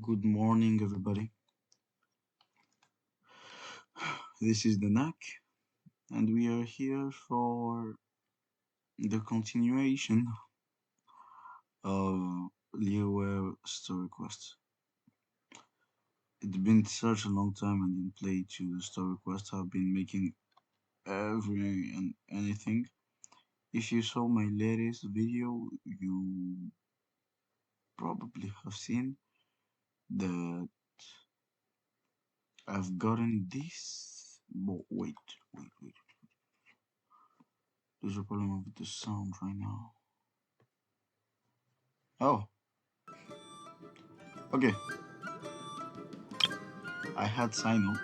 Good morning, everybody. This is the Knack, and we are here for the continuation of Liyue Story Quest. It's been such a long time I didn't play to the Story Quest. I've been making every and anything. If you saw my latest video, you probably have seen that I've gotten this. But wait. There's a problem with the sound right now. Oh, okay. I had Sino.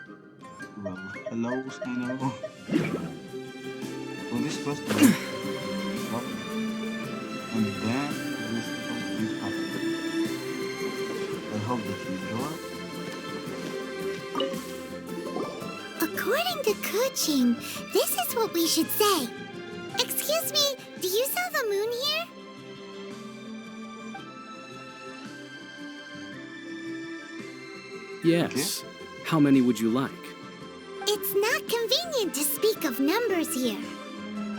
Well, hello, Sino. For this question, what? And then this thing happened. I hope that you enjoy. According to coaching, this is what we should say. Excuse me, do you sell the moon here? Yes. How many would you like? It's not convenient to speak of numbers here.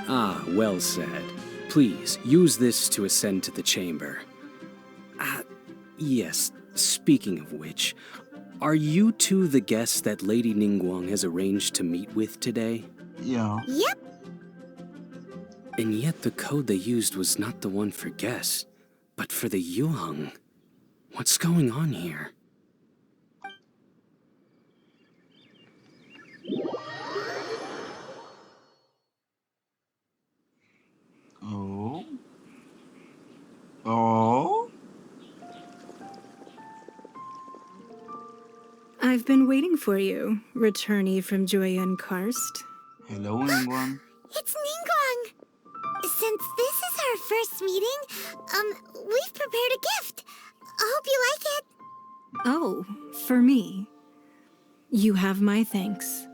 Ah, well said. Please, use this to ascend to the chamber. Yes, speaking of which, are you two the guests that Lady Ningguang has arranged to meet with today? Yeah. Yep. And yet the code they used was not the one for guests, but for the Yuheng. What's going on here? Oh. Oh. I've been waiting for you, returnee from Joyen Karst. Hello, Ningguang. It's Ningguang. Since this is our first meeting, we've prepared a gift. I hope you like it. Oh, for me. You have my thanks.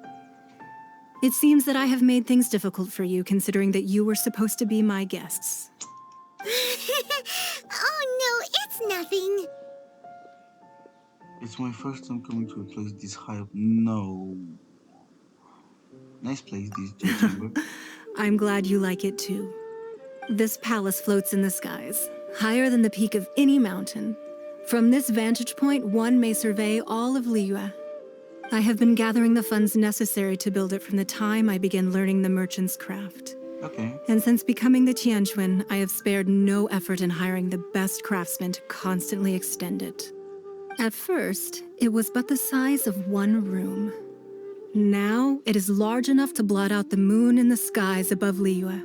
It seems that I have made things difficult for you, considering that you were supposed to be my guests. Oh no, it's nothing. It's my first time coming to a place this high up. No. Nice place, this judge chamber. I'm glad you like it too. This palace floats in the skies, higher than the peak of any mountain. From this vantage point, one may survey all of Liyue. I have been gathering the funds necessary to build it from the time I began learning the merchant's craft. Okay. And since becoming the Tianquan, I have spared no effort in hiring the best craftsmen to constantly extend it. At first, it was but the size of one room. Now, it is large enough to blot out the moon in the skies above Liyue.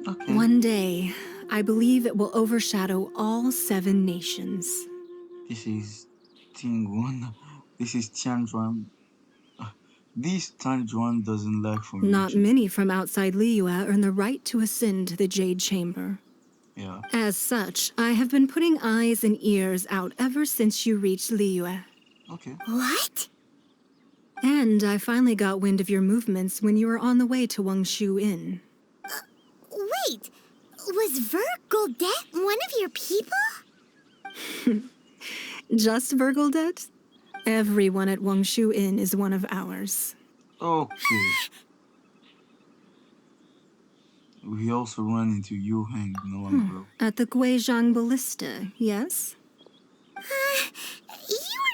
Okay. One day, I believe it will overshadow all 7 nations. This is Tingguan. This is Tianjuan. This Tianjuan doesn't lack for Not mention. many from outside Liyue earn the right to ascend to the Jade Chamber. Yeah. As such, I have been putting eyes and ears out ever since you reached Liyue. Okay. What? And I finally got wind of your movements when you were on the way to Wangshu Inn. Wait, was Vergoldet one of your people? Just Vergoldet? Everyone at Wangshu Inn is one of ours. Okay. We also run into Yu Heng no longer. At the Guizhang Ballista, yes? You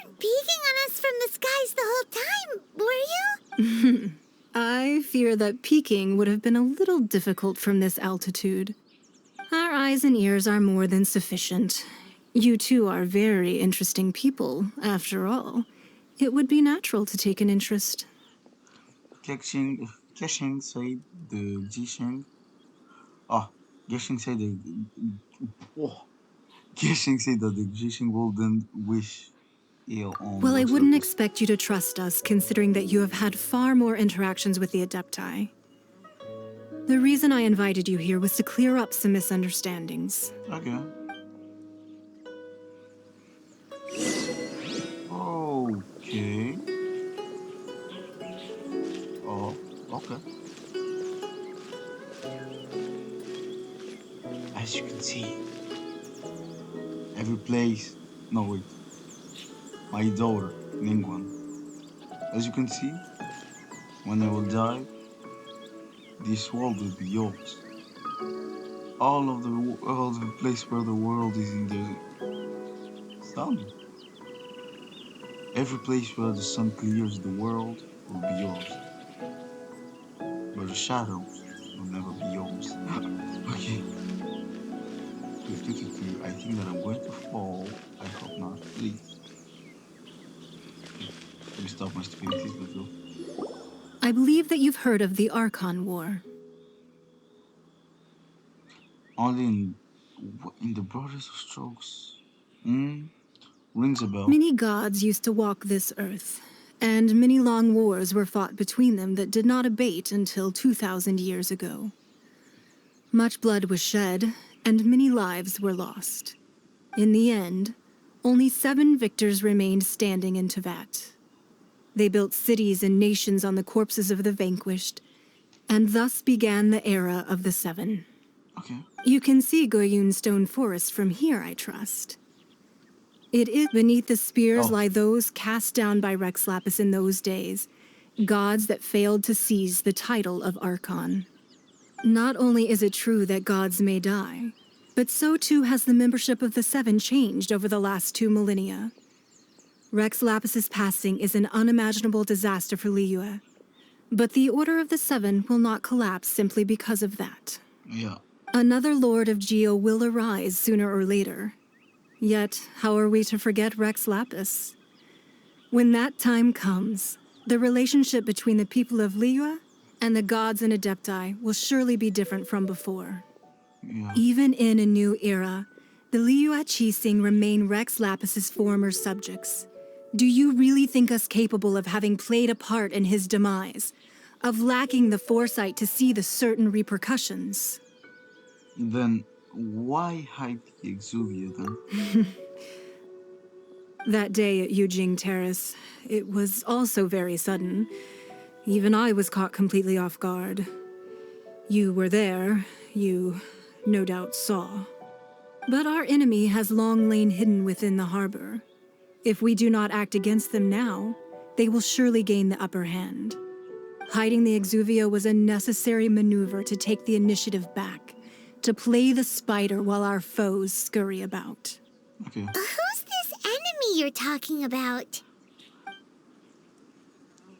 weren't peeking on us from the skies the whole time, were you? I fear that peeking would have been a little difficult from this altitude. Our eyes and ears are more than sufficient. You two are very interesting people, after all. It would be natural to take an interest. Keshing said the Jisheng. Ah, Geshing said the. Oh. Geshing said that the Jisheng wouldn't wish ill on. Well, I What's wouldn't up? expect you to trust us, considering that you have had far more interactions with the Adepti. The reason I invited you here was to clear up some misunderstandings. Okay. Okay. Oh, okay. As you can see, every place. No, wait. my daughter, Ningguang. As you can see, when I will die, this world will be yours. All of the place where the world is in the sun. Every place where the sun clears the world will be yours. But the shadows will never be yours. Okay. I think that I'm going to fall. I hope not. Please. Okay. Let me stop my stupidities. Let's go. I believe that you've heard of the Archon War. Only in the broadest of strokes. Hmm. Rings a bell. Many gods used to walk this earth, and many long wars were fought between them that did not abate until 2,000 years ago. Much blood was shed, and many lives were lost. In the end, only 7 victors remained standing in Tevat. They built cities and nations on the corpses of the vanquished, and thus began the era of the 7. Okay. You can see Goyun Stone Forest from here, I trust. It is beneath the spears Oh. lie those cast down by Rex Lapis in those days, gods that failed to seize the title of Archon. Not only is it true that gods may die, but so too has the membership of the 7 changed over the last 2 millennia. Rex Lapis's passing is an unimaginable disaster for Liyue, but the Order of the 7 will not collapse simply because of that. Yeah. Another Lord of Geo will arise sooner or later. Yet, how are we to forget Rex Lapis? When that time comes, the relationship between the people of Liyue and the gods and Adepti will surely be different from before. Yeah. Even in a new era, the Liyue Qixing remain Rex Lapis's former subjects. Do you really think us capable of having played a part in his demise? Of lacking the foresight to see the certain repercussions? Then why hide the Exuvia then? That day at Yujing Terrace, it was also very sudden. Even I was caught completely off guard. You were there, you no doubt saw. But our enemy has long lain hidden within the harbor. If we do not act against them now, they will surely gain the upper hand. Hiding the Exuvia was a necessary maneuver to take the initiative back, to play the spider while our foes scurry about. Okay. Who's this enemy you're talking about?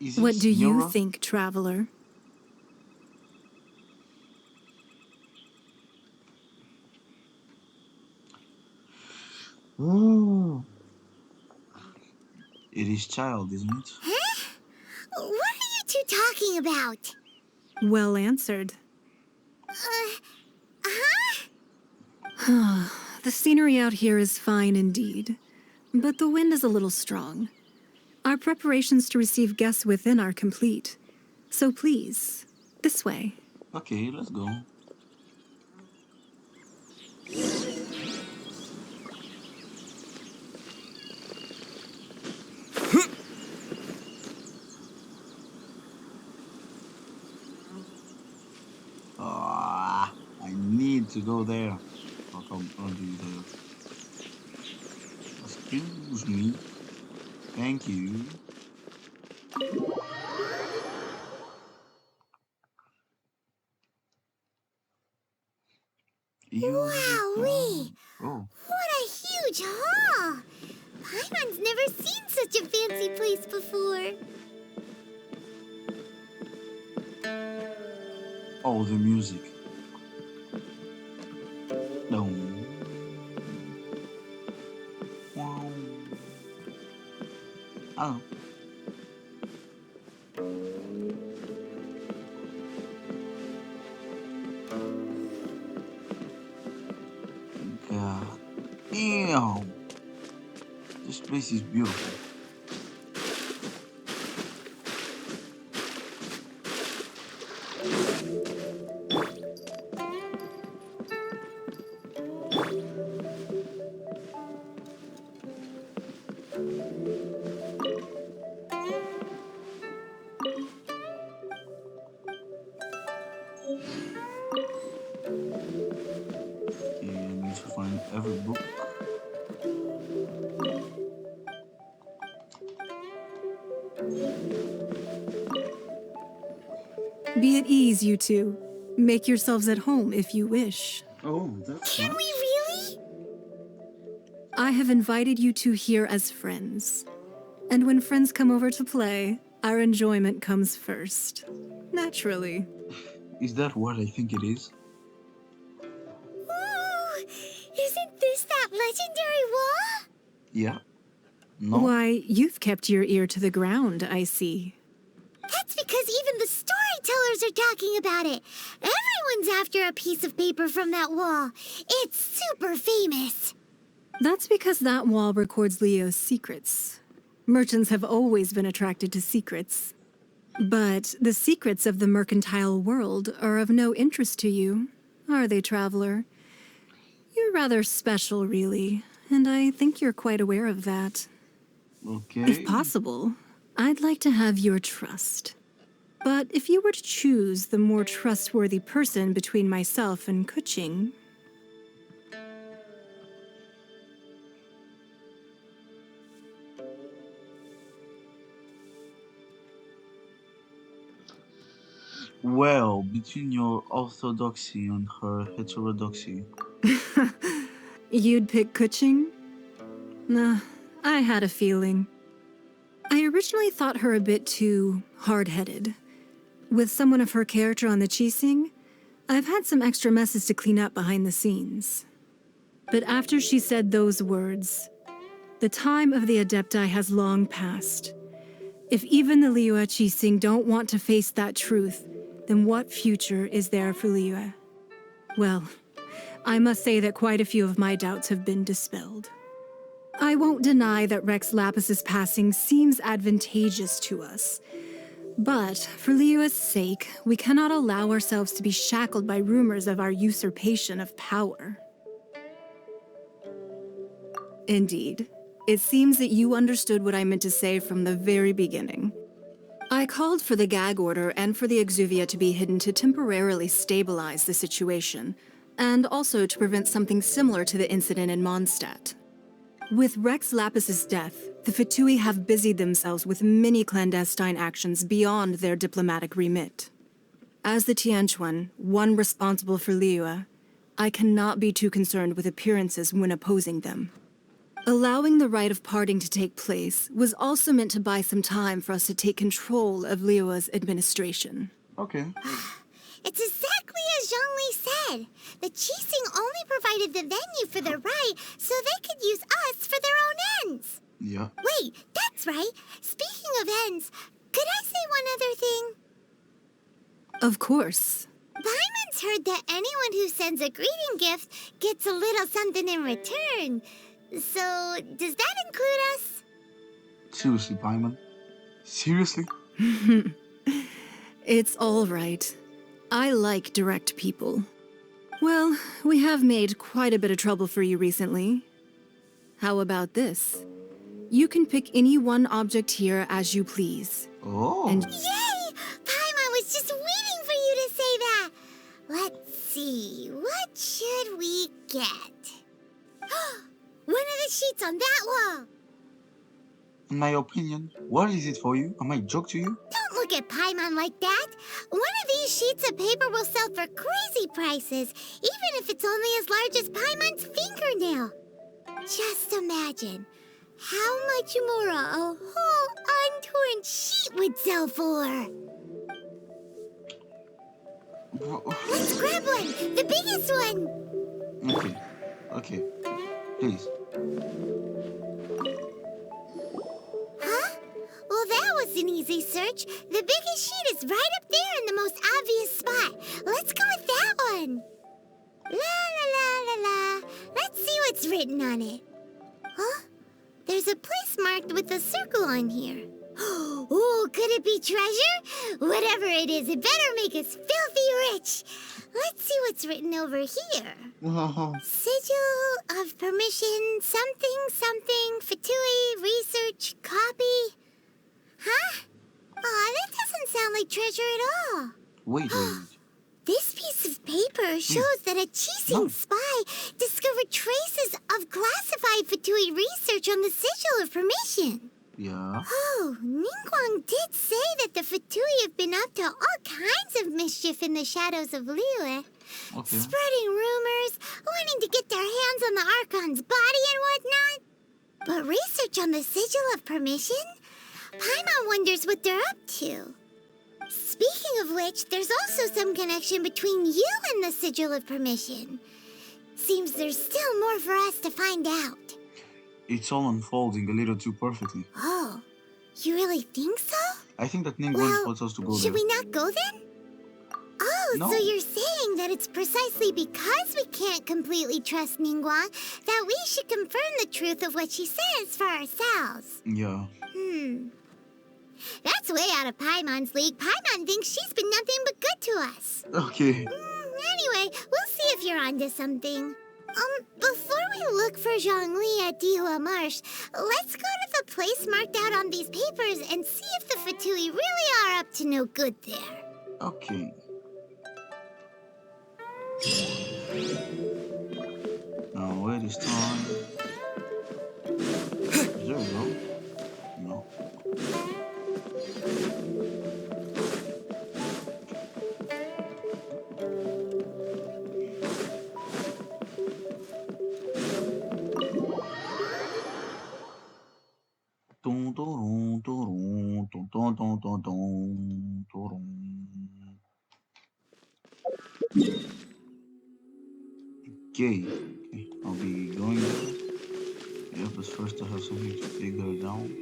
Is it What do you Signora? think, traveler? Ooh. It is child, isn't it? Huh? What are you two talking about? Well answered. Huh? The scenery out here is fine indeed, but the wind is a little strong. Our preparations to receive guests within are complete. So please, this way. Okay, let's go. I need to go there. I'll do that. Excuse me. Thank you. Wowee! Oh, What a huge hall! Paimon's never seen such a fancy place before. oh, the music. No. Wow. Oh. God damn. This place is beautiful. And I need to find every book. Be at ease, you two. Make yourselves at home if you wish. Oh, that's Can we nice. really? I have invited you two here as friends. And when friends come over to play, our enjoyment comes first. Naturally. Is that what I think it is? Ooh, isn't this that legendary wall? Yeah. No? Why, you've kept your ear to the ground, I see. That's because even the storytellers are talking about it. Everyone's after a piece of paper from that wall. It's super famous. That's because that wall records Leo's secrets. Merchants have always been attracted to secrets. But the secrets of the mercantile world are of no interest to you, are they, traveler? You're rather special, really, and I think you're quite aware of that. Okay. If possible, I'd like to have your trust. But if you were to choose the more trustworthy person between myself and Kuching... Well, between your orthodoxy and her heterodoxy. You'd pick Kuching? Nah, I had a feeling. I originally thought her a bit too hard-headed. With someone of her character on the Qixing, I've had some extra messes to clean up behind the scenes. But after she said those words, the time of the Adepti has long passed. If even the Liyue Qixing don't want to face that truth, then what future is there for Liyue? Well, I must say that quite a few of my doubts have been dispelled. I won't deny that Rex Lapis's passing seems advantageous to us. But for Liyue's sake, we cannot allow ourselves to be shackled by rumors of our usurpation of power. Indeed. It seems that you understood what I meant to say from the very beginning. I called for the gag order and for the Exuvia to be hidden to temporarily stabilize the situation, and also to prevent something similar to the incident in Mondstadt. With Rex Lapis's death, the Fatui have busied themselves with many clandestine actions beyond their diplomatic remit. As the Tianquan, one responsible for Liyue, I cannot be too concerned with appearances when opposing them. Allowing the rite of parting to take place was also meant to buy some time for us to take control of Liyue's administration. Okay. It's exactly as Zhongli said. The Qixing only provided the venue for their rite so they could use us for their own ends. Yeah. Wait, that's right. Speaking of ends, could I say one other thing? Of course. Paimon's heard that anyone who sends a greeting gift gets a little something in return. So, does that include us? Seriously, Paimon? Seriously? It's all right. I like direct people. Well, we have made quite a bit of trouble for you recently. How about this? You can pick any one object here as you please. Oh. And Yay! Paimon was just waiting for you to say that. Let's see, what should we get? One of the sheets on that wall. In my opinion, what is it for you? I might joke to you. Don't look at Paimon like that. One of these sheets of paper will sell for crazy prices, even if it's only as large as Paimon's fingernail. Just imagine how much more a whole untorn sheet would sell for. Let's grab one, the biggest one. Okay. Okay. Please. Huh? Well, that was an easy search. The biggest sheet is right up there in the most obvious spot. Let's go with that one. La la la la la. Let's see what's written on it. Huh? There's a place marked with a circle on here. Oh, could it be treasure? Whatever it is, it better make us filthy rich. Let's see what's written over here. Sigil of permission, something, something, Fatui, research, copy. Huh? Aw, that doesn't sound like treasure at all. Wait. This piece of paper shows that a Qixing spy discovered traces of classified Fatui research on the Sigil of Permission. Yeah. Oh, Ningguang did say that the Fatui have been up to all kinds of mischief in the shadows of Liyue. Okay. Spreading rumors, wanting to get their hands on the Archon's body and whatnot. But research on the Sigil of Permission? Paimon wonders what they're up to. Speaking of which, there's also some connection between you and the Sigil of Permission. Seems there's still more for us to find out. It's all unfolding a little too perfectly. Oh, you really think so? I think that Ningguang Well, wants us to go should there. we not go then? Oh, No. so you're saying that it's precisely because we can't completely trust Ningguang that we should confirm the truth of what she says for ourselves. Yeah. That's way out of Paimon's league. Paimon thinks she's been nothing but good to us. Okay. Anyway, we'll see if you're onto something. Before we look for Zhongli at Dihua Marsh, let's go to the place marked out on these papers and see if the Fatui really are up to no good there. Okay. Now wait this time. There we go. No. Dun, dun, dun, dun, dun, dun, dun, dun, dun. Okay, I'll be going there. Yeah, but first I have something to figure down.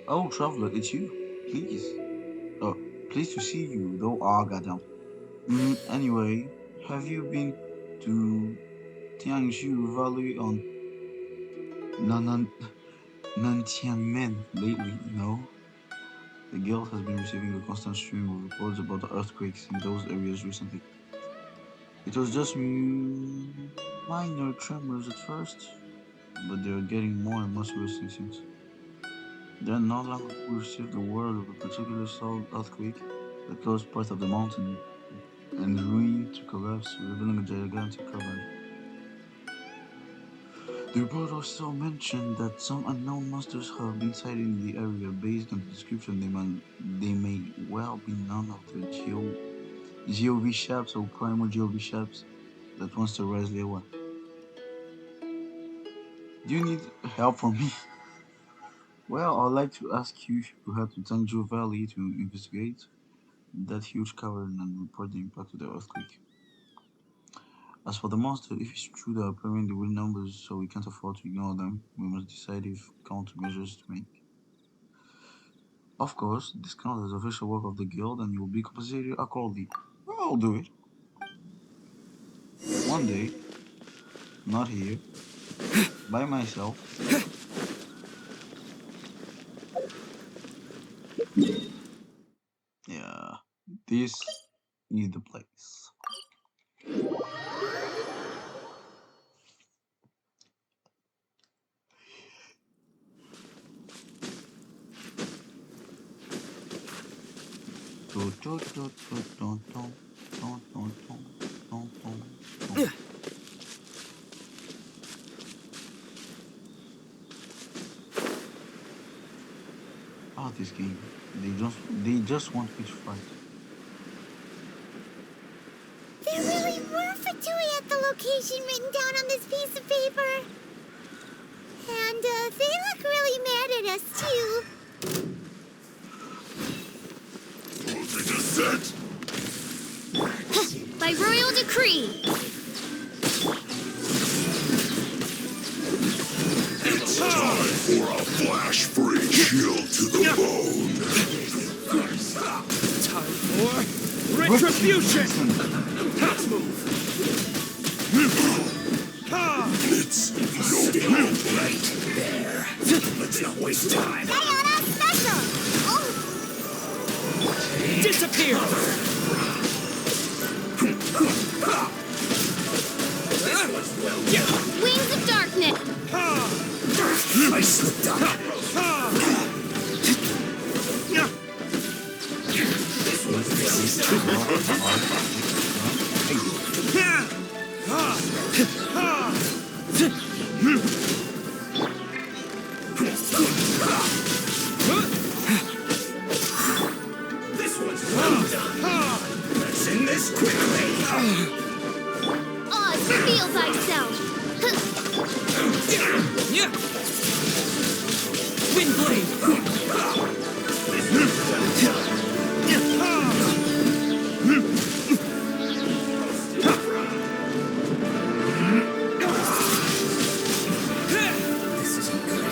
Oh, traveler, it's you. Please. Oh, pleased to see you, though. Ah, goddamn. Anyway, have you been to Tianzhu Valley on Nantianmen lately? No? The guild has been receiving a constant stream of reports about the earthquakes in those areas recently. It was just minor tremors at first, but they're getting more and more serious it seems. They're no longer received the word of a particular solid earthquake that caused part of the mountain and the ruin to collapse, revealing a gigantic cavern. The report also mentioned that some unknown monsters have been sighted in the area. Based on the description, they may well be none of the GOV shaps or primal GOV shaps that once terrorized Lewa. Do you need help from me? Well, I'd like to ask you if you head to Tangzhou Valley to investigate that huge cavern and report the impact of the earthquake. As for the monster, if it's true they are appearing in real numbers, so we can't afford to ignore them, we must decide if countermeasures to make. Of course, this counts as official work of the guild and you will be compensated accordingly. I'll do it. One day, not here, by myself. Yeah, this is the place. Ah, this game. They just want me to fight. There really were Fatui at the location written down on this piece of paper. And they look really mad at us, too. By royal decree. It's time for a flash-free chill to the bone. Time for retribution! Let's go right there. Let's not waste time. Diana Special! Oh, Disappear! Wings of darkness. slipped up. This one's well done. Let's end this quickly. Oz, reveal thyself. Windblade! This isn't good.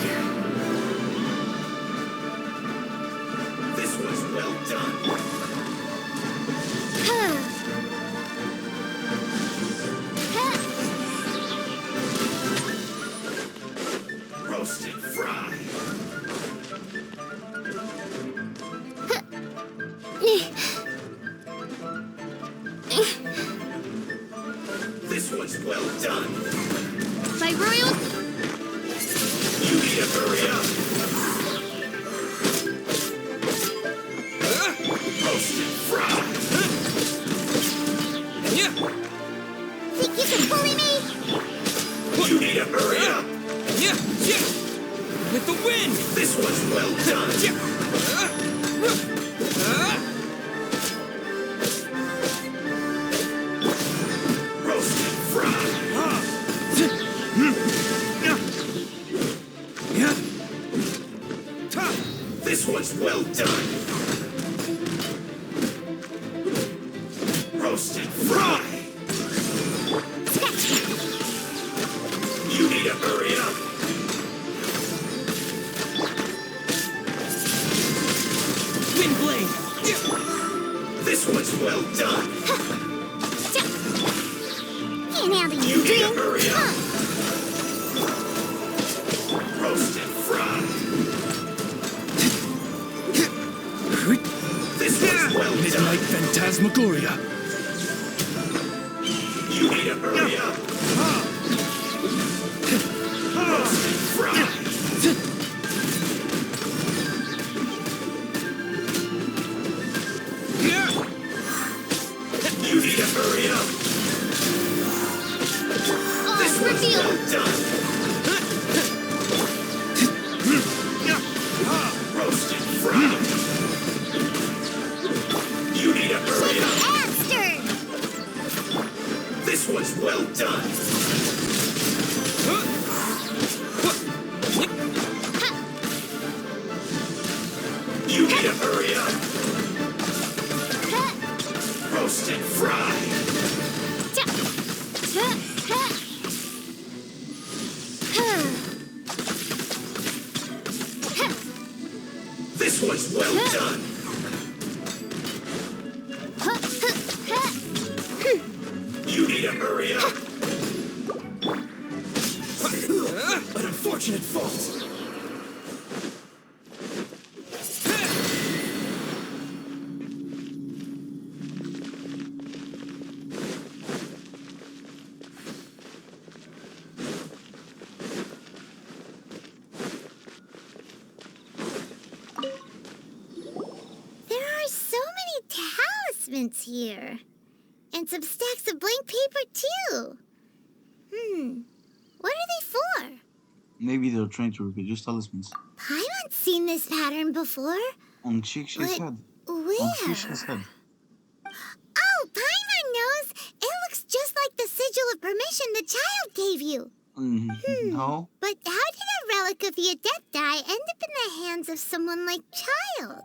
This one's well done. Roasted fry. This one's well done. By royal... You need to hurry up. Roasted fry. Think you can bully me? You need to hurry up. With the wind! This one's well done. Roasted fry. This one's well done. Roasted fry. You need to hurry up. Windblade! This one's well done. Can't handle You you, need to Dream. hurry up. Roasted fry. This one's well done. Midnight Phantasmagoria! You need to hurry up. Roasted fry. You need to hurry up. This Oz, one's reveal... well done. Roasted fry. You need to hurry up. Aster! This one's well done. You need to hurry up. Roasted fry. This one's well done. You need to hurry up. An unfortunate fault. There are so many talismans here. And some stacks of blank paper, too. What are they for? Maybe they're trying to reproduce talismans. Paimon's seen this pattern before. On Chick's But head. On where? Fish's head. Oh, Paimon knows! It looks just like the sigil of permission the child gave you. No? But how did a relic of the Adepti end up in the hands of someone like Child?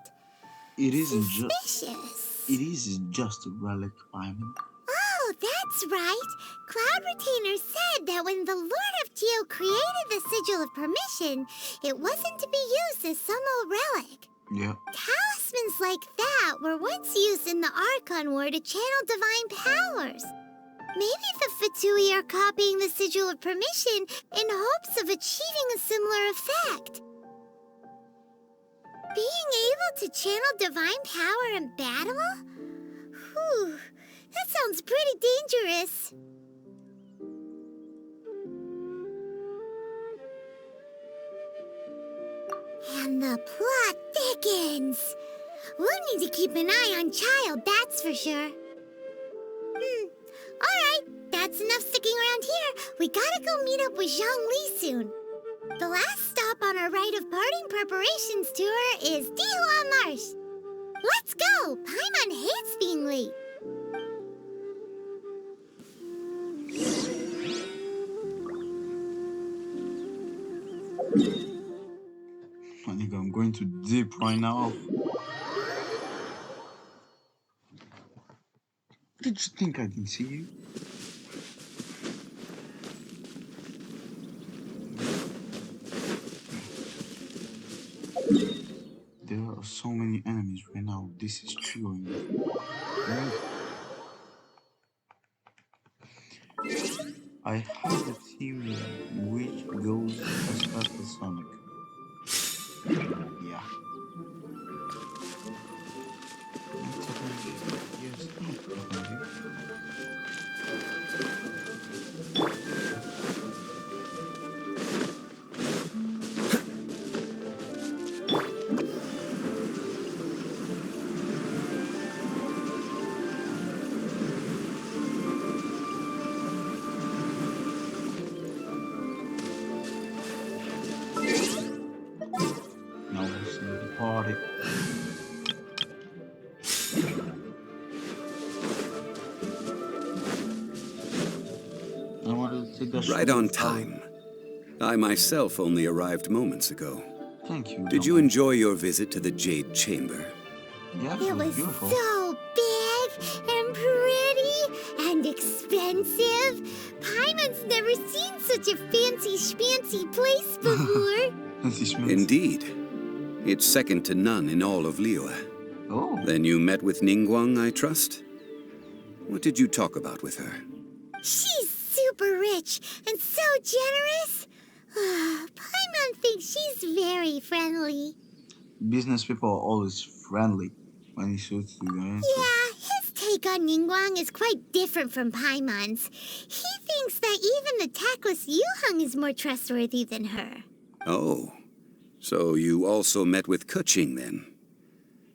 It isn't just. Suspicious. It is just a relic, Paimon. Oh, that's right. Cloud Retainer said that when the Lord of Geo created the sigil of permission, it wasn't to be used as some old relic. Yeah. Talismans like that were once used in the Archon War to channel divine powers. Maybe the Fatui are copying the sigil of permission in hopes of achieving a similar effect. Being able to channel divine power in battle? Whew, that sounds pretty dangerous. And the plot thickens. We'll need to keep an eye on Child, that's for sure. Alright, that's enough sticking around here. We gotta go meet up with Zhongli soon. The last stop on our rite of parting preparations tour is Dihua Marsh. Let's go! Paimon hates being late. I think I'm going to dip right now. Did you think I didn't see you? There are so many enemies right now. This is chilling me. I have a team which goes as fast as Sonic. Yeah. Yes, now it's the party. I wanted to take that Right shot. on time. I myself only arrived moments ago. Thank you. Did you enjoy your visit to the Jade Chamber? Yeah, It was beautiful. so big and pretty and expensive. Paimon's never seen such a fancy schmancy place before. Indeed. It's second to none in all of Liyue. Oh, Then you met with Ningguang, I trust? What did you talk about with her? She's super rich and so generous. Paimon thinks she's very friendly. business people are always friendly when it suits you. Yeah, his take on Ningguang is quite different from Paimon's. He thinks that even the tactless Yuheng is more trustworthy than her. Oh, so you also met with Keqing then?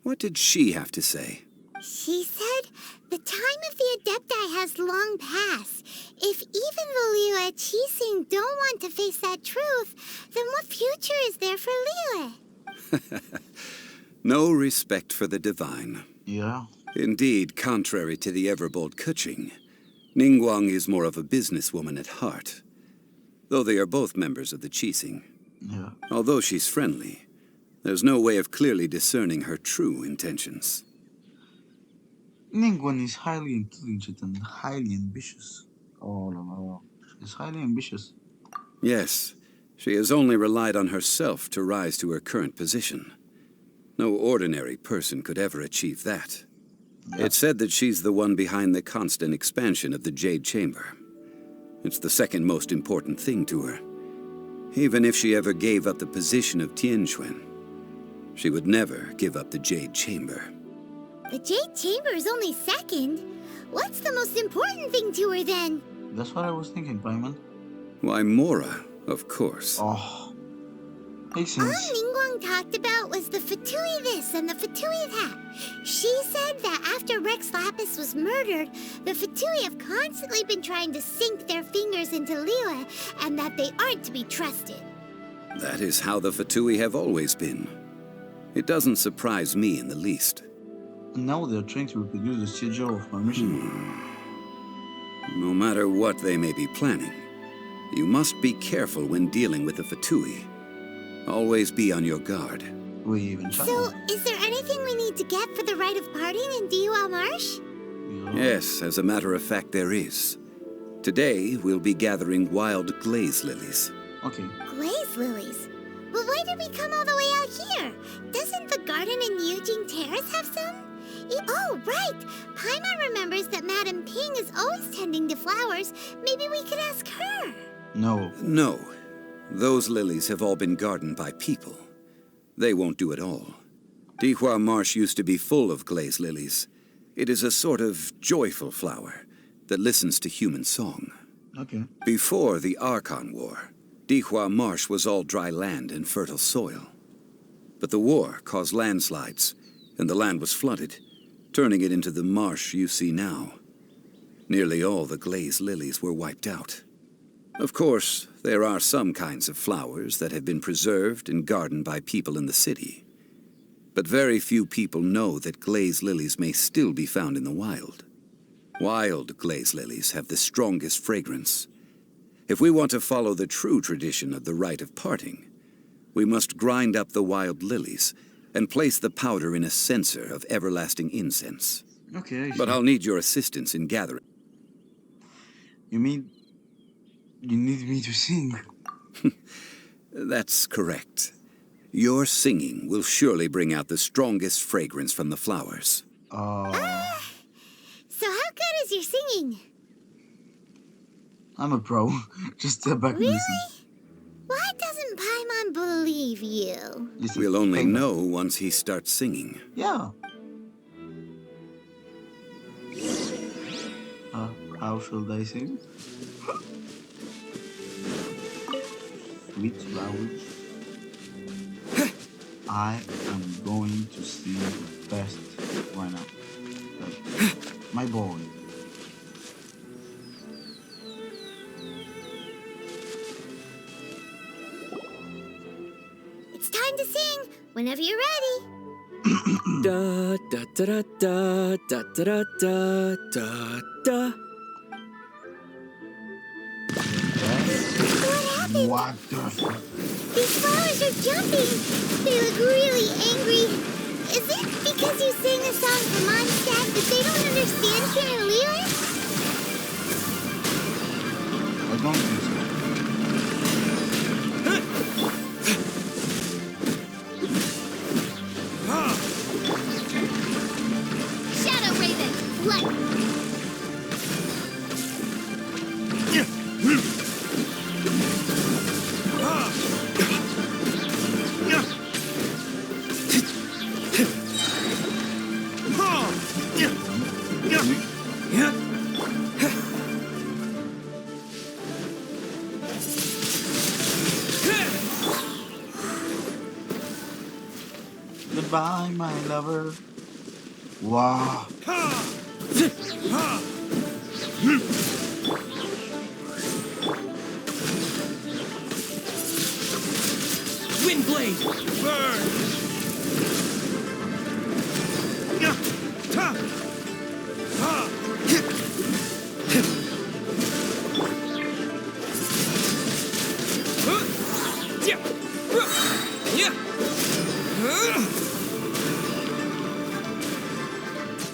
What did she have to say? She said the time of the Adepti has long passed. If even the Liyue Qixing don't want to face that truth, then what future is there for Liyue? No respect for the divine. Yeah. Indeed, contrary to the ever-bold Keqing, Ningguang is more of a businesswoman at heart. Though they are both members of the Qixing. Yeah. Although she's friendly, there's no way of clearly discerning her true intentions. Ningguang is highly intelligent and highly ambitious. Oh, no. She's highly ambitious. Yes, she has only relied on herself to rise to her current position. No ordinary person could ever achieve that. Yeah. It's said that she's the one behind the constant expansion of the Jade Chamber. It's the second most important thing to her. Even if she ever gave up the position of Tianquan, she would never give up the Jade Chamber. The Jade Chamber is only second. What's the most important thing to her then? That's what I was thinking, Paimon. Why, Mora, of course. Oh. Makes All sense. Ningguang talked about was the Fatui this and the Fatui that. She said that after Rex Lapis was murdered, the Fatui have constantly been trying to sink their fingers into Liyue, and that they aren't to be trusted. That is how the Fatui have always been. It doesn't surprise me in the least. And now they're trying to reproduce the schedule of my mission. No matter what they may be planning, you must be careful when dealing with the Fatui. Always be on your guard. We even try. So, is there anything we need to get for the rite of parting in Dihua Marsh? Yeah. Yes, as a matter of fact, there is. Today, we'll be gathering wild glaze lilies. Okay. Glaze lilies? Well, why did we come all the way out here? Doesn't the garden in Yujing Terrace have some? Oh, right! Paimon remembers that Madame Ping is always tending to flowers. Maybe we could ask her. No. No, those lilies have all been gardened by people. They won't do it all. Dihua Marsh used to be full of glaze lilies. It is a sort of joyful flower that listens to human song. Okay. Before the Archon War, Dihua Marsh was all dry land and fertile soil. But the war caused landslides, and the land was flooded, turning it into the marsh you see now. Nearly all the glaze lilies were wiped out. Of course, there are some kinds of flowers that have been preserved and gardened by people in the city. But very few people know that glaze lilies may still be found in the wild. Wild glaze lilies have the strongest fragrance. If we want to follow the true tradition of the rite of parting, we must grind up the wild lilies and place the powder in a censer of everlasting incense. Okay, But I'll need your assistance in gathering. You mean you need me to sing? That's correct. Your singing will surely bring out the strongest fragrance from the flowers. So how good is your singing? I'm a pro. Just step back and listen. Really? Why doesn't Paimon believe you? Listen, We'll only Paimon. know once he starts singing. Yeah. How should I sing? Sweet flowers. I am going to sing the best right now. My boy. It's time to sing whenever you're ready. Da da da da da da da da da. What happened? What the fuck? These flowers are jumping. They look really angry. Is it because you sang a song for Mondstadt that they don't understand here in Liyue? I don't think so. Shadow Raven, light. Goodbye, my lover. Wow. Windblade! Burn!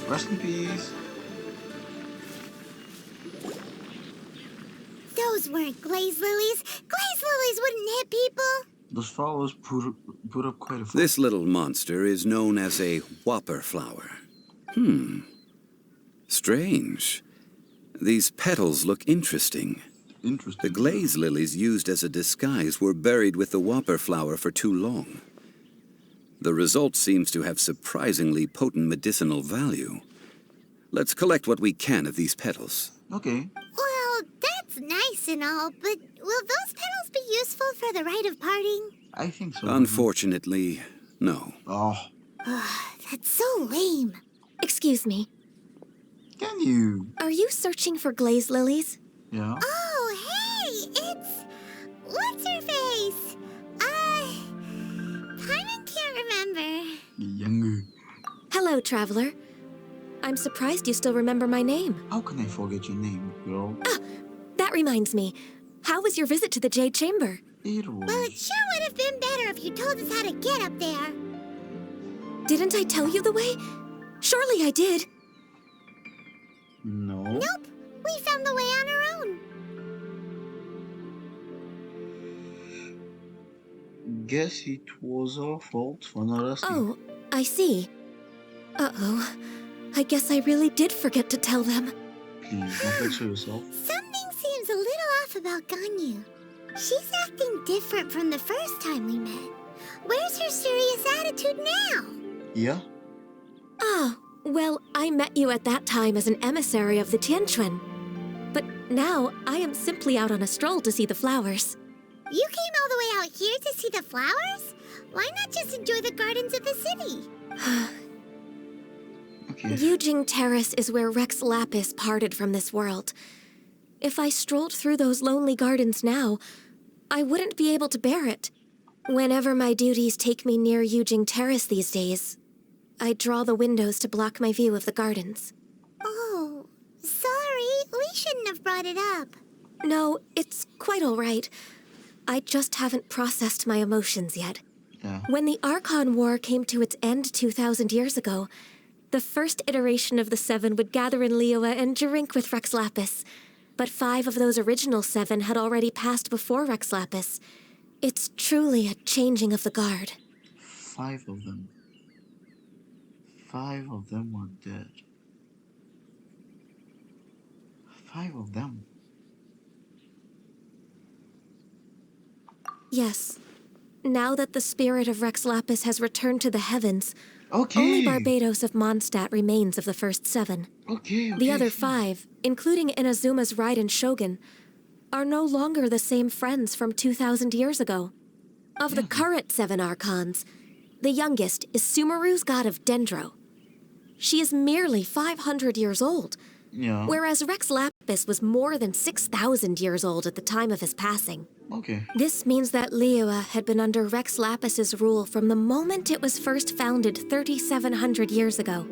Rest in peace. Those weren't glaze lilies. Glaze lilies wouldn't hit people. Those flowers put up quite a fight. This little monster is known as a whopper flower. Strange. These petals look interesting. The Interesting. glaze lilies used as a disguise were buried with the whopper flower for too long. The result seems to have surprisingly potent medicinal value. Let's collect what we can of these petals. Okay. Well, that's nice and all, but will those petals be useful for the rite of parting? I think so. Unfortunately, no. Oh, That's so lame. Excuse me. can you? Are you searching for glaze lilies? Yeah. Oh, hey, it's... What's her face? Paimon can't remember. Younger. Hello, traveler. I'm surprised you still remember my name. How can I forget your name, girl? That reminds me. How was your visit to the Jade Chamber? It was. Well, it sure would have been better if you told us how to get up there. Didn't I tell you the way? Surely I did. No. Nope, we found the way on our own. Guess it was our fault for not asking. Oh, I see. Uh-oh. I guess I really did forget to tell them. Please, don't lecture yourself. Something seems a little off about Ganyu. She's acting different from the first time we met. Where's her serious attitude now? Yeah? Ah, well, I met you at that time as an emissary of the Tianquan. But now, I am simply out on a stroll to see the flowers. You came all the way out here to see the flowers? flowers? Why not just enjoy the gardens of the city? Okay. Yujing Terrace is where Rex Lapis parted from this world. If I strolled through those lonely gardens now, I wouldn't be able to bear it. Whenever my duties take me near Yujing Terrace these days, I draw the windows to block my view of the gardens. Oh, sorry. We shouldn't have brought it up. No, it's quite all right. I just haven't processed my emotions yet. Yeah. When the Archon War came to its end 2,000 years ago, the first iteration of the Seven would gather in Liyue and drink with Rex Lapis. But 5 of those original 7 had already passed before Rex Lapis. It's truly a changing of the guard. 5 of them. 5 of them were dead. 5 of them. Yes. Now that the spirit of Rex Lapis has returned to the heavens, Okay. only Barbados of Mondstadt remains of the first 7. Okay. The other 5, including Inazuma's Raiden Shogun, are no longer the same friends from 2,000 years ago. Of the current 7 Archons, the youngest is Sumeru's god of Dendro. She is merely 500 years old, Yeah. whereas Rex Lapis was more than 6,000 years old at the time of his passing. Okay. This means that Liyue had been under Rex Lapis's rule from the moment it was first founded 3,700 years ago.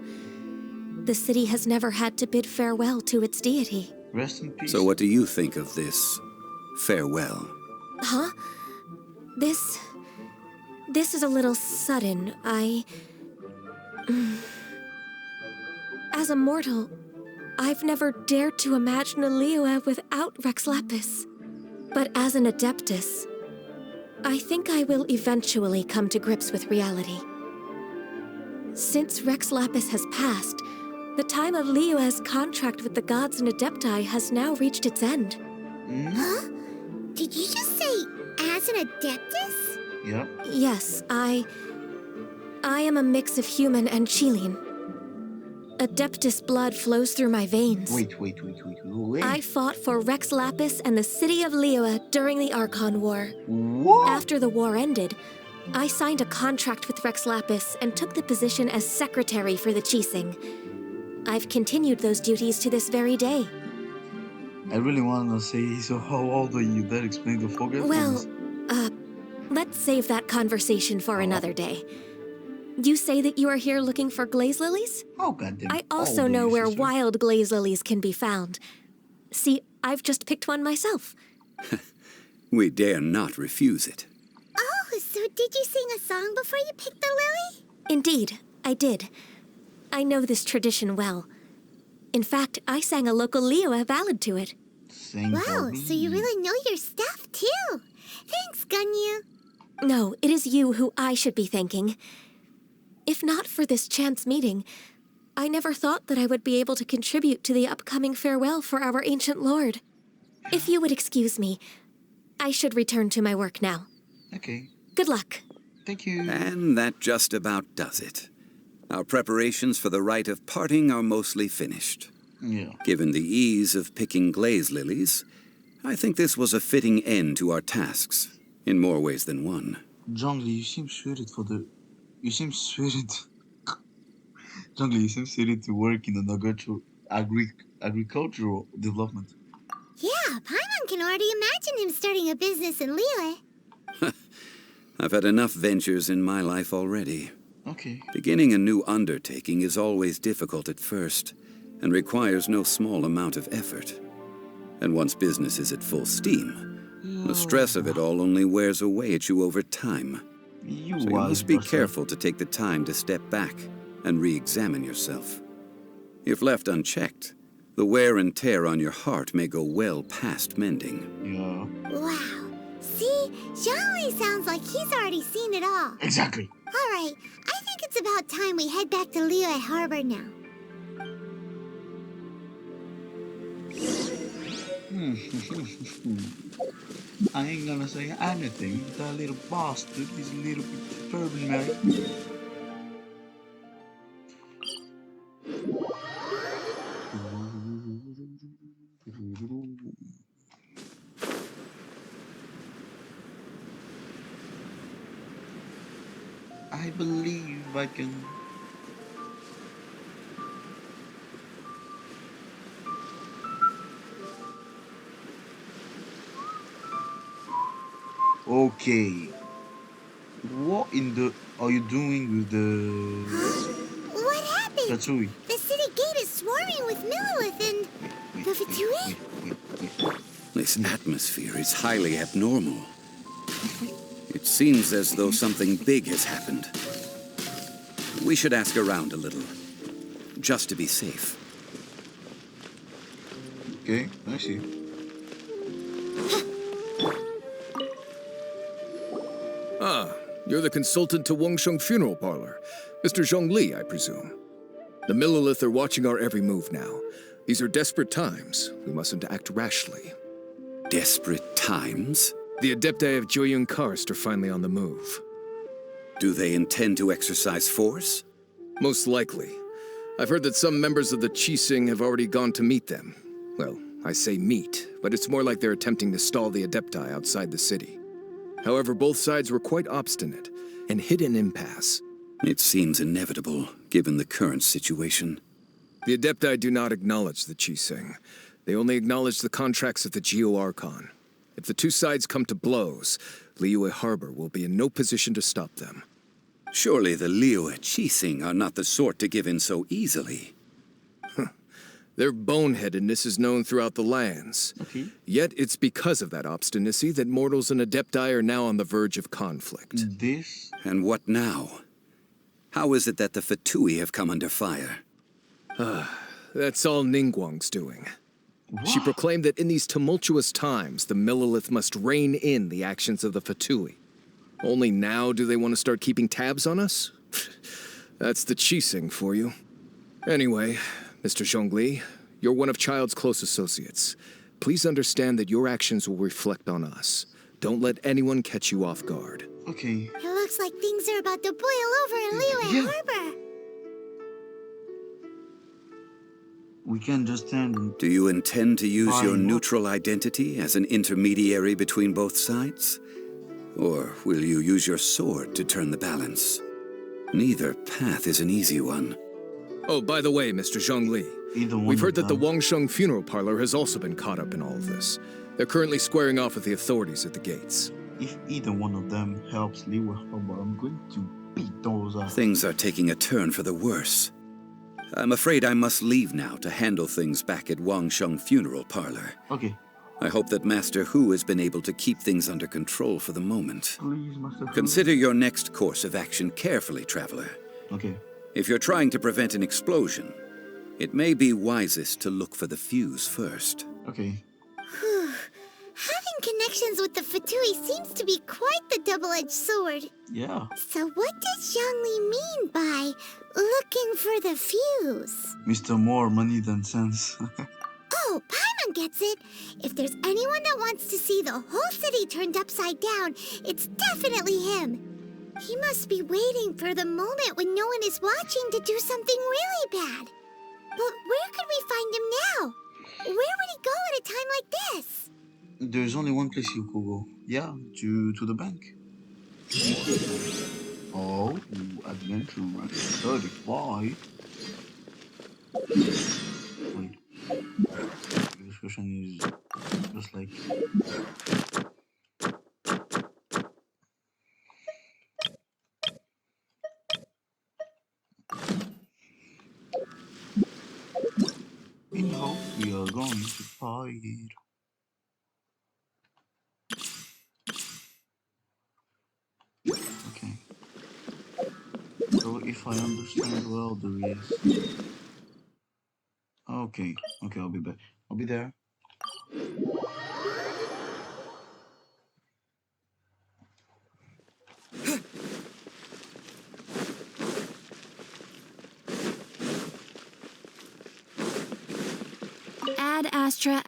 The city has never had to bid farewell to its deity. Rest in peace. So what do you think of this farewell? Huh? This is a little sudden. As a mortal, I've never dared to imagine a Liyue without Rex Lapis. But as an Adeptus, I think I will eventually come to grips with reality. Since Rex Lapis has passed, the time of Liyue's contract with the gods and Adepti has now reached its end. Huh? Did you just say, as an Adeptus? Yep. Yes, I am a mix of human and Chilean. Adeptus blood flows through my veins. Wait. I fought for Rex Lapis and the city of Liyue during the Archon War. What? After the war ended, I signed a contract with Rex Lapis and took the position as secretary for the Qixing. I've continued those duties to this very day. I really want to say, so how old are you? That explains the forgetfulness. Well, let's save that conversation for another day. You say that you are here looking for glaze lilies? Oh, goddamn. I also know where wild glaze lilies can be found. See, I've just picked one myself. We dare not refuse it. Oh, so did you sing a song before you picked the lily? Indeed, I did. I know this tradition well. In fact, I sang a local Liyue ballad to it. Wow, so you really know your stuff, too. Thanks, Gunyu. No, it is you who I should be thanking. If not for this chance meeting, I never thought that I would be able to contribute to the upcoming farewell for our ancient lord. If you would excuse me, I should return to my work now. Okay. Good luck. Thank you. And that just about does it. Our preparations for the rite of parting are mostly finished. Yeah. Given the ease of picking glaze lilies, I think this was a fitting end to our tasks, in more ways than one. Zhongli, you seem suited Zhongli, you seem suited to work in the agricultural development. Yeah, Paimon can already imagine him starting a business in Liyue. I've had enough ventures in my life already. Okay. Beginning a new undertaking is always difficult at first, and requires no small amount of effort. And once business is at full steam, the stress of it all only wears away at you over time. So you must be careful to take the time to step back and re-examine yourself. If left unchecked, the wear and tear on your heart may go well past mending. Yeah. Wow. See, Zhongli sounds like he's already seen it all. Exactly. All right, I think it's about time we head back to Liyue Harbor now. I ain't gonna say anything. That little bastard is a little bit disturbing, man. I believe I can. Okay. What in the are you doing with the Huh? What happened? Tatsui? The city gate is swarming with Millilith and Wait, the wait, Fatui? wait, wait, wait, wait. This atmosphere is highly abnormal. It seems as though something big has happened. We should ask around a little, just to be safe. Okay, I see. Ah, you're the consultant to Wangsheng Funeral Parlor. Mr. Zhongli, I presume. The Millilith are watching our every move now. These are desperate times. We mustn't act rashly. Desperate times? The Adepti of Joyun Karst are finally on the move. Do they intend to exercise force? Most likely. I've heard that some members of the Qixing have already gone to meet them. Well, I say meet, but it's more like they're attempting to stall the Adepti outside the city. However, both sides were quite obstinate and hit an impasse. It seems inevitable, given the current situation. The Adepti do not acknowledge the Qixing. They only acknowledge the contracts of the Geo-Archon. If the two sides come to blows, Liyue Harbor will be in no position to stop them. Surely the Liyue Qixing are not the sort to give in so easily. Their boneheadedness is known throughout the lands. Okay. Yet it's because of that obstinacy that mortals and Adepti are now on the verge of conflict. This? And what now? How is it that the Fatui have come under fire? That's all Ningguang's doing. What? She proclaimed that in these tumultuous times, the Millilith must rein in the actions of the Fatui. Only now do they want to start keeping tabs on us? That's the Qixing for you. Anyway, Mr. Zhongli, you're one of Child's close associates. Please understand that your actions will reflect on us. Don't let anyone catch you off guard. Okay. It looks like things are about to boil over in Liyue Yeah. Harbor. We can just stand and Do you intend to use your Fine. neutral identity as an intermediary between both sides? Or will you use your sword to turn the balance? Neither path is an easy one. Oh, by the way, Mr. Zhongli, either one we've of heard that the them. Wangsheng Funeral Parlor has also been caught up in all of this. They're currently squaring off with the authorities at the gates. If either one of them helps Liyue Harbor, I'm going to beat those up. Things are taking a turn for the worse. I'm afraid I must leave now to handle things back at Wangsheng Funeral Parlor. Okay. I hope that Master Hu has been able to keep things under control for the moment. Please, Master Hu. Consider your next course of action carefully, Traveler. Okay. If you're trying to prevent an explosion, it may be wisest to look for the fuse first. Okay. Whew. Having connections with the Fatui seems to be quite the double-edged sword. Yeah. So what does Zhongli mean by looking for the fuse? Mr. More money than sense. Oh, Paimon gets it. If there's anyone that wants to see the whole city turned upside down, it's definitely him. He must be waiting for the moment when no one is watching to do something really bad. But where could we find him now? Where would he go at a time like this? There's only one place you could go. Yeah, to the bank. Oh, adventure rank 35. Wait. This question is just like. In hope we are going to fight. Okay. So if I understand well, there is. Okay. Okay, I'll be back. I'll be there. Ad Astra.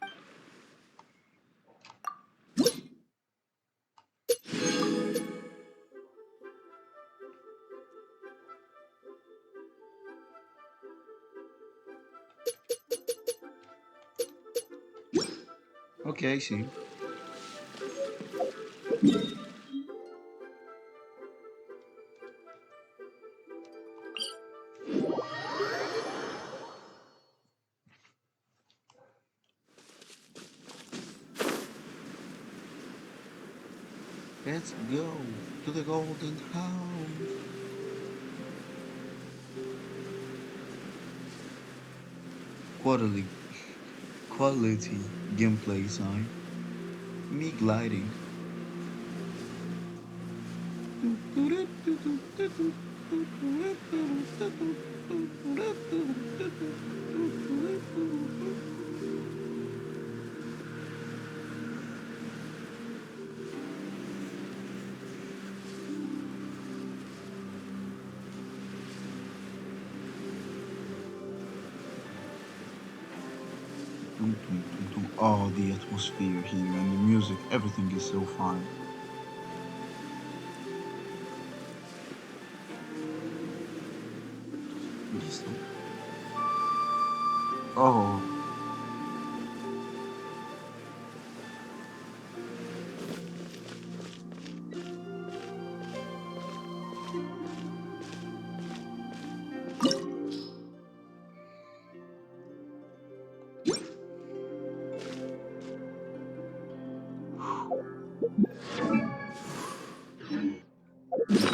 Okay, I see. Let's go to the golden house. Quality, quality gameplay sign. Me gliding. Oh, the atmosphere here and the music, everything is so fine. Listen. Oh.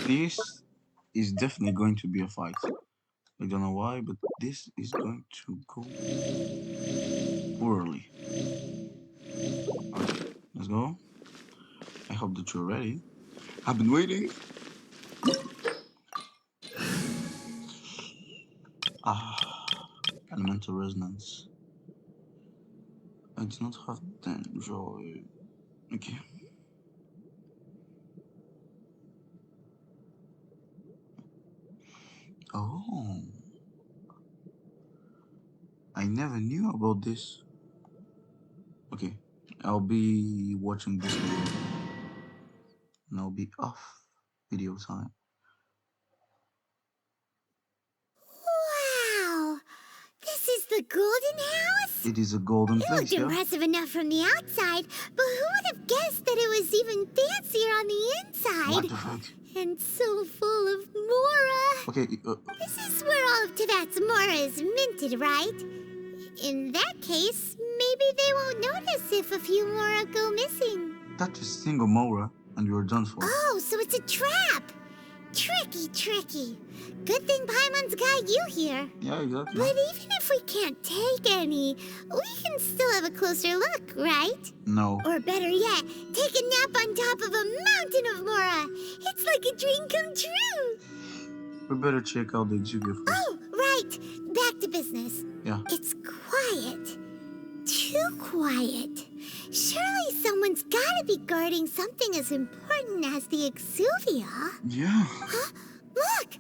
This is definitely going to be a fight. I don't know why, but this is going to go poorly. Okay, let's go. I hope that you're ready. I've been waiting. Ah, elemental resonance. I do not have the joy. Okay. Oh, I never knew about this. Okay, I'll be watching this later, and I'll be off video time. Wow! This is the Golden House? It is a golden It place, looked yeah? impressive enough from the outside, but who would have guessed that it was even fancier on the inside? What the fuck? And so full of Mora. Okay, This is where all of Tivat's Mora is minted, right? In that case, maybe they won't notice if a few Mora go missing. touch a single Mora and you're done for. Oh, so it's a trap! Tricky, tricky. Good thing Paimon's got you here. Yeah, exactly. But even if we can't take any, we can still have a closer look, right? No. Or better yet, take a nap on top of a mountain of Mora. It's like a dream come true. We better check out the exhibit first. Oh, right. Back to business. Yeah. It's quiet. Too quiet. Surely someone's gotta be guarding something as important as the Exuvia. Yeah. Huh? Look!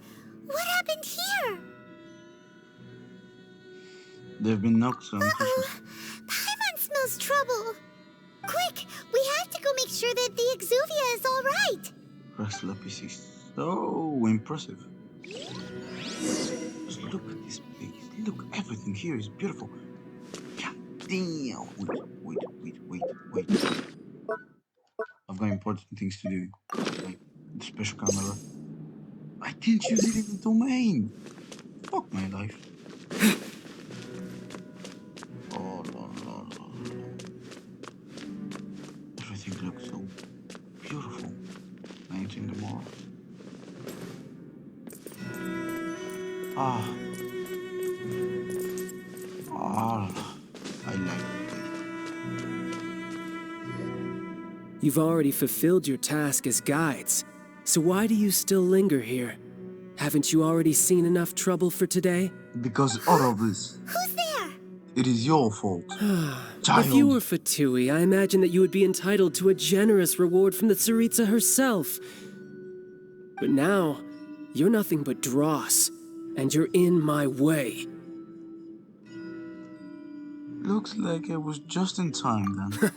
What happened here? They've been knocked unconscious. Paimon smells trouble. Quick! We have to go make sure that the Exuvia is all right. Lapis is so impressive. Just look at this place. Look, everything here is beautiful. God damn. Wait. I've got important things to do. Like the special camera. I didn't use it in the domain. Fuck my life. Oh, no. Everything looks so beautiful. Painting them all. Ah, I like it. You've already fulfilled your task as guides, so why do you still linger here? Haven't you already seen enough trouble for today? Because all of this, Who's there? it is your fault. Child. If you were Fatui, I imagine that you would be entitled to a generous reward from the Tsaritsa herself. But now, you're nothing but dross, and you're in my way. Looks like I was just in time then.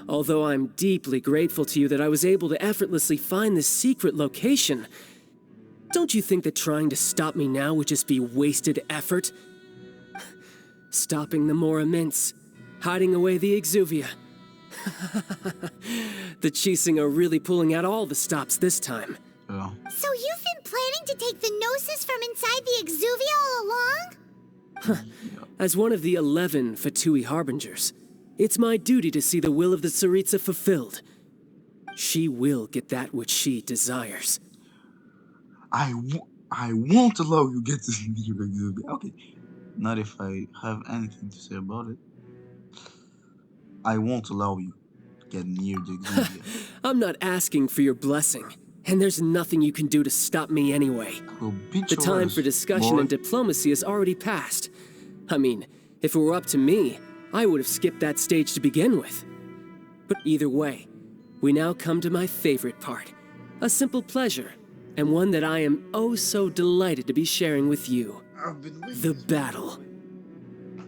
Although I'm deeply grateful to you that I was able to effortlessly find this secret location, don't you think that trying to stop me now would just be wasted effort? Stopping the Mora Mints, hiding away the Exuvia. The Chising are really pulling out all the stops this time. Yeah. So you've been planning to take the Gnosis from inside the Exuvia all along? As one of the 11 Fatui Harbingers, it's my duty to see the will of the Tsaritsa fulfilled. she will get that which she desires. I won't allow you get this near Exodia. Okay, not if I have anything to say about it. I won't allow you to get near the Exodia. I'm not asking for your blessing, and there's nothing you can do to stop me anyway. I will beat The your time ass, for discussion boy. and diplomacy has already passed. I mean, if it were up to me, I would have skipped that stage to begin with. But either way, we now come to my favorite part. A simple pleasure, and one that I am oh so delighted to be sharing with you. I've been waiting. The battle.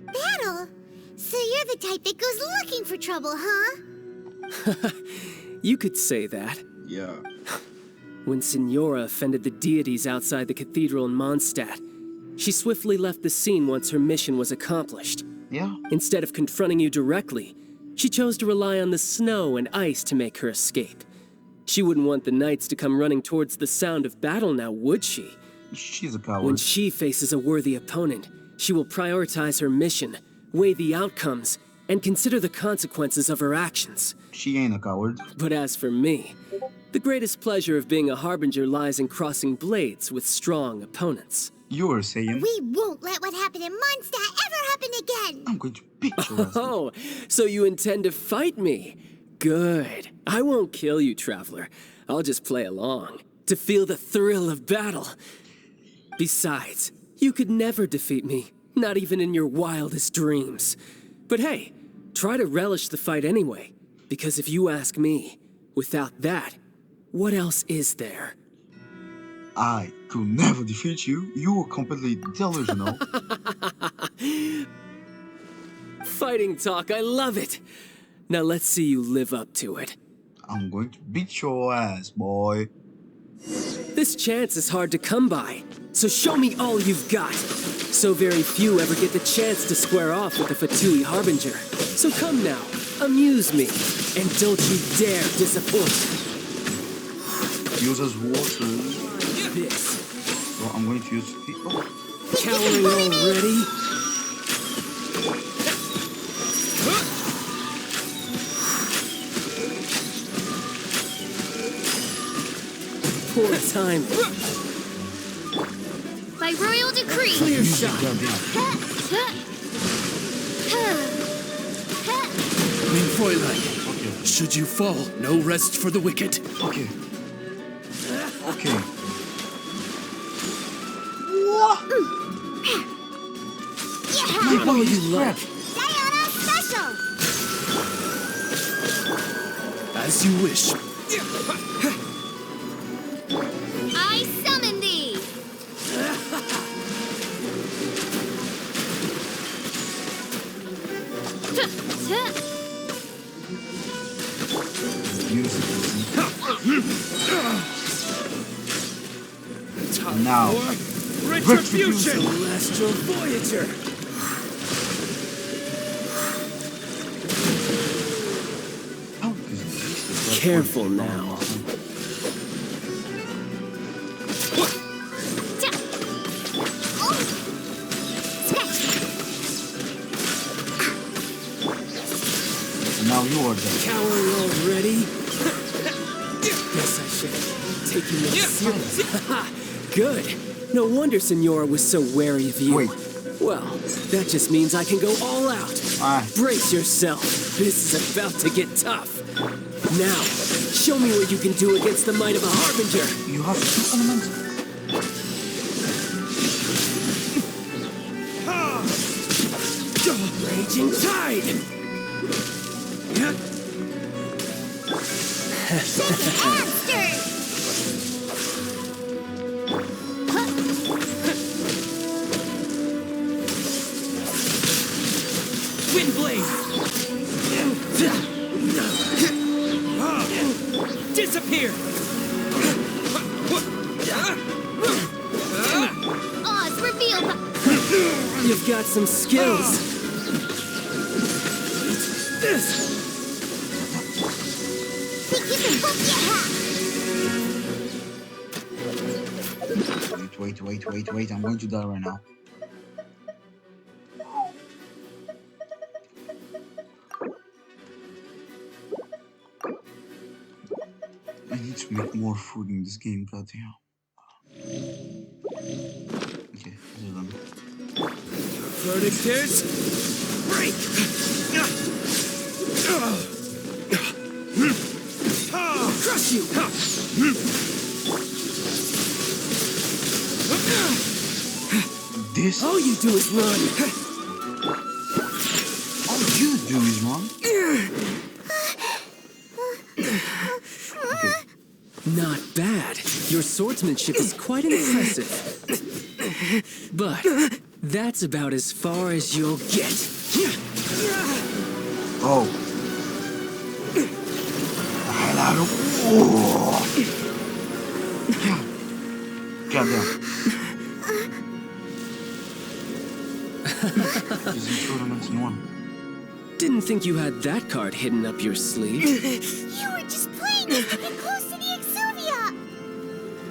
Battle? So you're the type that goes looking for trouble, huh? You could say that. Yeah. When Signora offended the deities outside the cathedral in Mondstadt, she swiftly left the scene once her mission was accomplished. Yeah. Instead of confronting you directly, she chose to rely on the snow and ice to make her escape. She wouldn't want the knights to come running towards the sound of battle now, would she? She's a coward. When she faces a worthy opponent, she will prioritize her mission, weigh the outcomes, and consider the consequences of her actions. She ain't a coward. But as for me, the greatest pleasure of being a harbinger lies in crossing blades with strong opponents. You were saying. We won't let what happened in Mondstadt ever happen again! I'm going to beat your ass. Oh, so you intend to fight me? Good. I won't kill you, Traveler. I'll just play along, to feel the thrill of battle. Besides, you could never defeat me, not even in your wildest dreams. But hey, try to relish the fight anyway, because if you ask me, without that, what else is there? I could never defeat you. You were completely delusional. Fighting talk, I love it. Now let's see you live up to it. I'm going to beat your ass, boy. This chance is hard to come by, so show me all you've got. So very few ever get the chance to square off with the Fatui Harbinger. So come now, amuse me, and don't you dare disappoint. Use as water. This. Well, I'm going to use. Oh. Cowering already? Poor time. By royal decree! Clear shot. Mein Fräulein, should you fall, no rest for the wicked. Okay. Okay. What? Yeah! All you like. Diana special! As you wish. I summon thee! Use it. Now. Retribution! Celestial Voyager. Oh, this is Careful now. Now you are dead. Cowering already? Guess I should take you more seriously. Good. No wonder Signora was so wary of you. Wait. Well, that just means I can go all out. Brace yourself. This is about to get tough. Now, show me what you can do against the might of a Harbinger. You have two elements. Raging Tide! Windblade! Disappear! Oz, reveal the... You've got some skills. This! Think you can book your hat? Wait. I'm going to die right now. make more food in this game, goddamn. Okay, this is done. Verdict is break. Crush you. This? All you do is run. All you do is run? Okay. Not bad. Your swordsmanship is quite impressive. But that's about as far as you'll get. Oh. The hell out of... Oh. Goddamn. Using tournaments in one. Didn't think you had that card hidden up your sleeve. You were just playing it to get close to the Exuvia!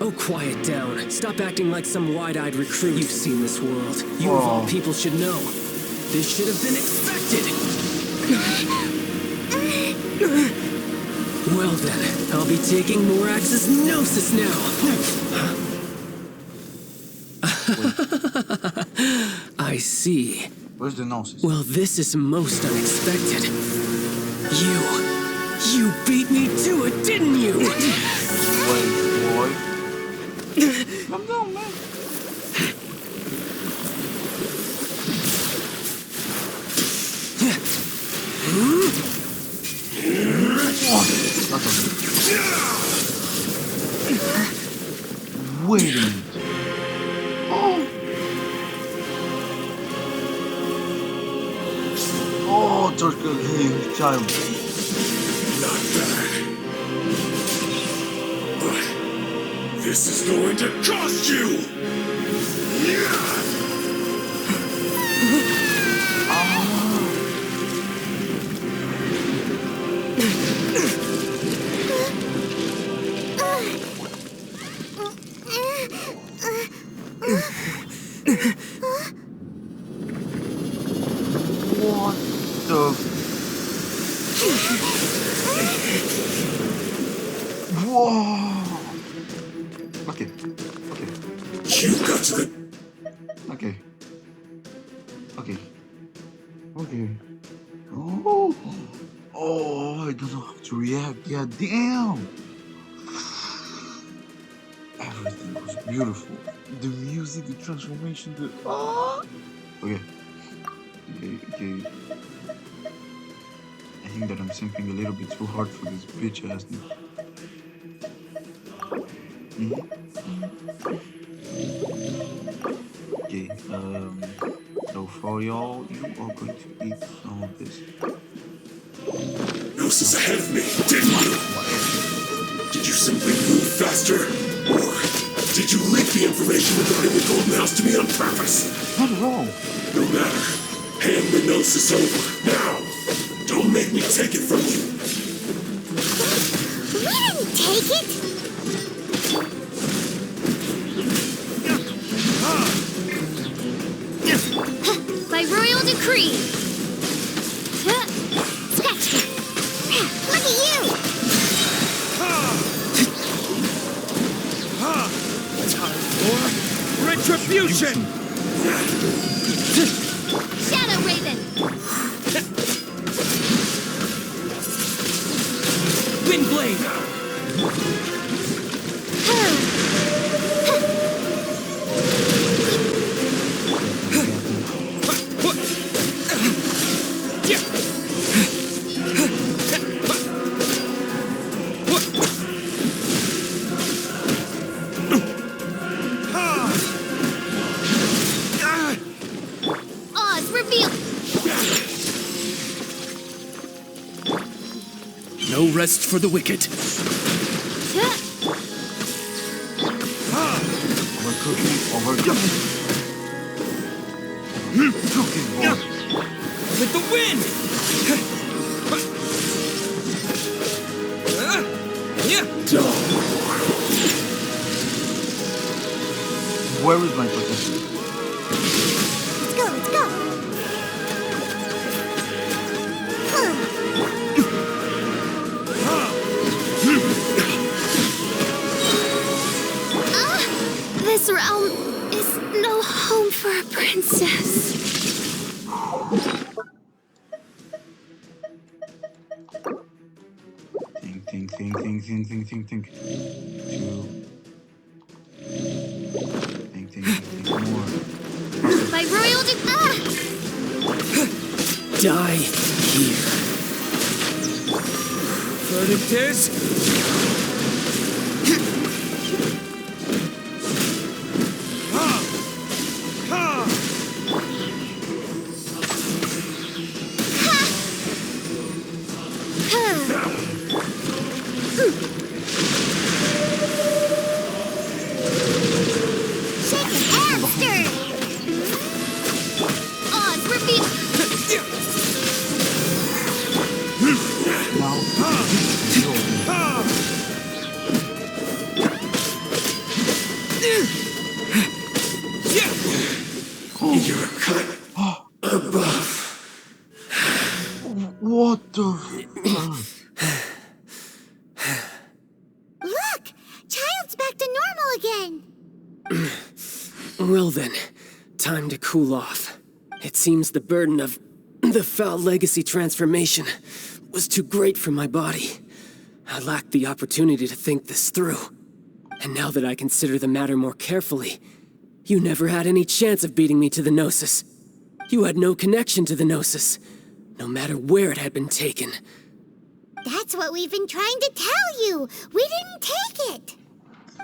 Oh, quiet down. Stop acting like some wide-eyed recruit. You've seen this world. You of all people should know. This should have been expected. Well then, I'll be taking Morax's Gnosis now. I see. Where's the Gnosis? Well, this is most unexpected. You beat me to it, didn't you? Wait, boy. Calm down, man. Wait a minute. Oh, Turtle, hey, child. Not bad. But this is going to cost you! What the... Whoa! Okay. You got to the... Okay. Oh, I don't know how to react. Yeah, damn! Everything was beautiful. The music, the transformation, the... Okay. I think that I'm simping a little bit too hard for this bitch ass now. Okay, so for y'all, you are going to eat some of this. Gnosis ahead of me, didn't you? Did you simply move faster? Or did you leak the information regarding the Golden House to me on purpose? Not at all. No matter. Hand the Gnosis over, now! Don't make me take it from you! We didn't take it! By royal decree! Scratch me! Look at you! Time for retribution! Shadow Raven! Windblade! Oz revealed! No rest for the wicked. Overcooking. Cooking boy. With the wind! Where is my protection? Let's go! This realm is no home for a princess. Think. Two. Think more. My royal Die here. Verdict You're cut above. What the fuck? Look! Child's back to normal again! Well then, time to cool off. It seems the burden of the foul legacy transformation was too great for my body. I lacked the opportunity to think this through. And now that I consider the matter more carefully, you never had any chance of beating me to the Gnosis. You had no connection to the Gnosis, no matter where it had been taken. That's what we've been trying to tell you! We didn't take it!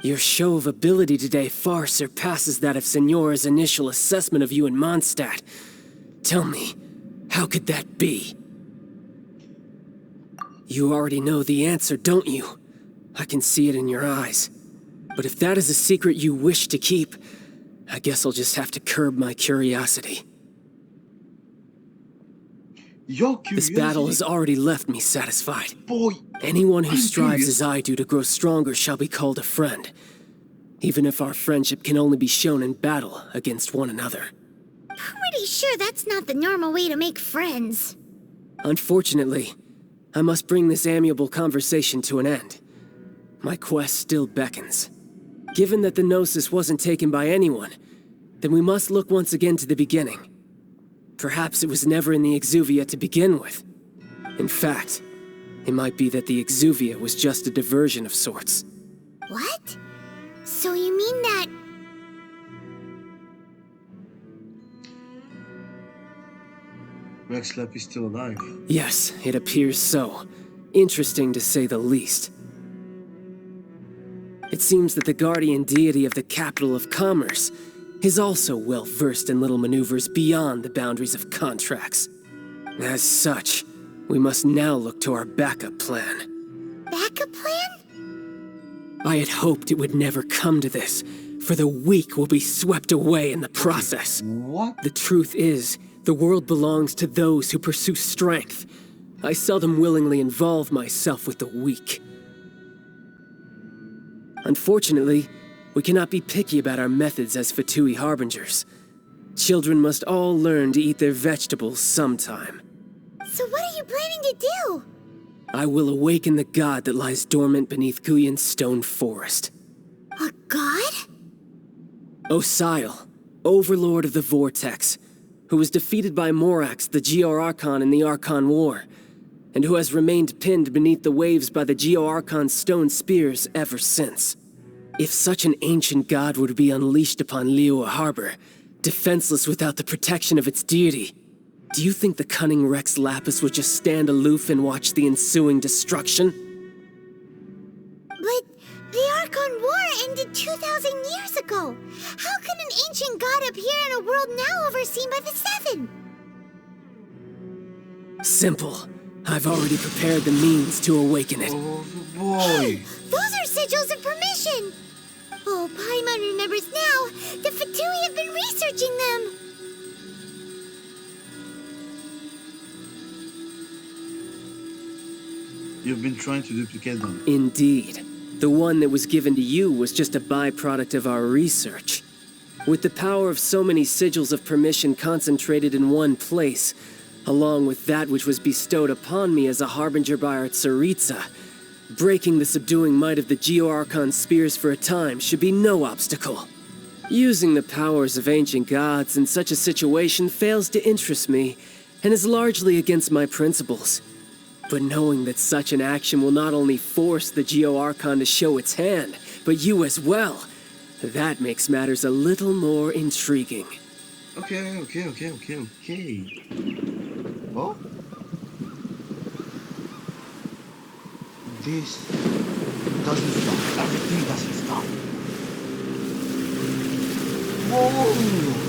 Your show of ability today far surpasses that of Signora's initial assessment of you in Mondstadt. Tell me, how could that be? You already know the answer, don't you? I can see it in your eyes. But if that is a secret you wish to keep, I guess I'll just have to curb my curiosity. Your curiosity? This battle has already left me satisfied. Boy, Anyone who I'm strives curious. as I do to grow stronger shall be called a friend, even if our friendship can only be shown in battle against one another. Pretty sure that's not the normal way to make friends. Unfortunately, I must bring this amiable conversation to an end. My quest still beckons. Given that the Gnosis wasn't taken by anyone, then we must look once again to the beginning. Perhaps it was never in the Exuvia to begin with. In fact, it might be that the Exuvia was just a diversion of sorts. What? So you mean that... Rex Lap is still alive. Yes, it appears so. Interesting to say the least. It seems that the guardian deity of the capital of commerce is also well versed in little maneuvers beyond the boundaries of contracts. As such, we must now look to our backup plan. Backup plan? I had hoped it would never come to this, for the weak will be swept away in the process. What? The truth is, the world belongs to those who pursue strength. I seldom willingly involve myself with the weak. Unfortunately, we cannot be picky about our methods as Fatui harbingers. Children must all learn to eat their vegetables sometime. So what are you planning to do? I will awaken the god that lies dormant beneath Guyon's stone forest. A god? Osile, overlord of the Vortex, who was defeated by Morax, the Geo-Archon in the Archon War, and who has remained pinned beneath the waves by the Geo-Archon's stone spears ever since. If such an ancient god were to be unleashed upon Liyue Harbor, defenseless without the protection of its deity, do you think the cunning Rex Lapis would just stand aloof and watch the ensuing destruction? But the Archon War ended 2,000 years ago. How can an ancient god appear in a world now overseen by the Seven? Simple. I've already prepared the means to awaken it. Oh boy. Those are sigils of permission. Oh, Paimon remembers now. The Fatui have been researching them. You've been trying to duplicate them. Indeed. The one that was given to you was just a byproduct of our research. With the power of so many sigils of permission concentrated in one place, along with that which was bestowed upon me as a harbinger by our Tsaritsa, breaking the subduing might of the Geo-Archon spears for a time should be no obstacle. Using the powers of ancient gods in such a situation fails to interest me, and is largely against my principles. But knowing that such an action will not only force the Geo-Archon to show its hand, but you as well, that makes matters a little more intriguing. Okay. Oh? This doesn't stop. Everything doesn't stop. Whoa!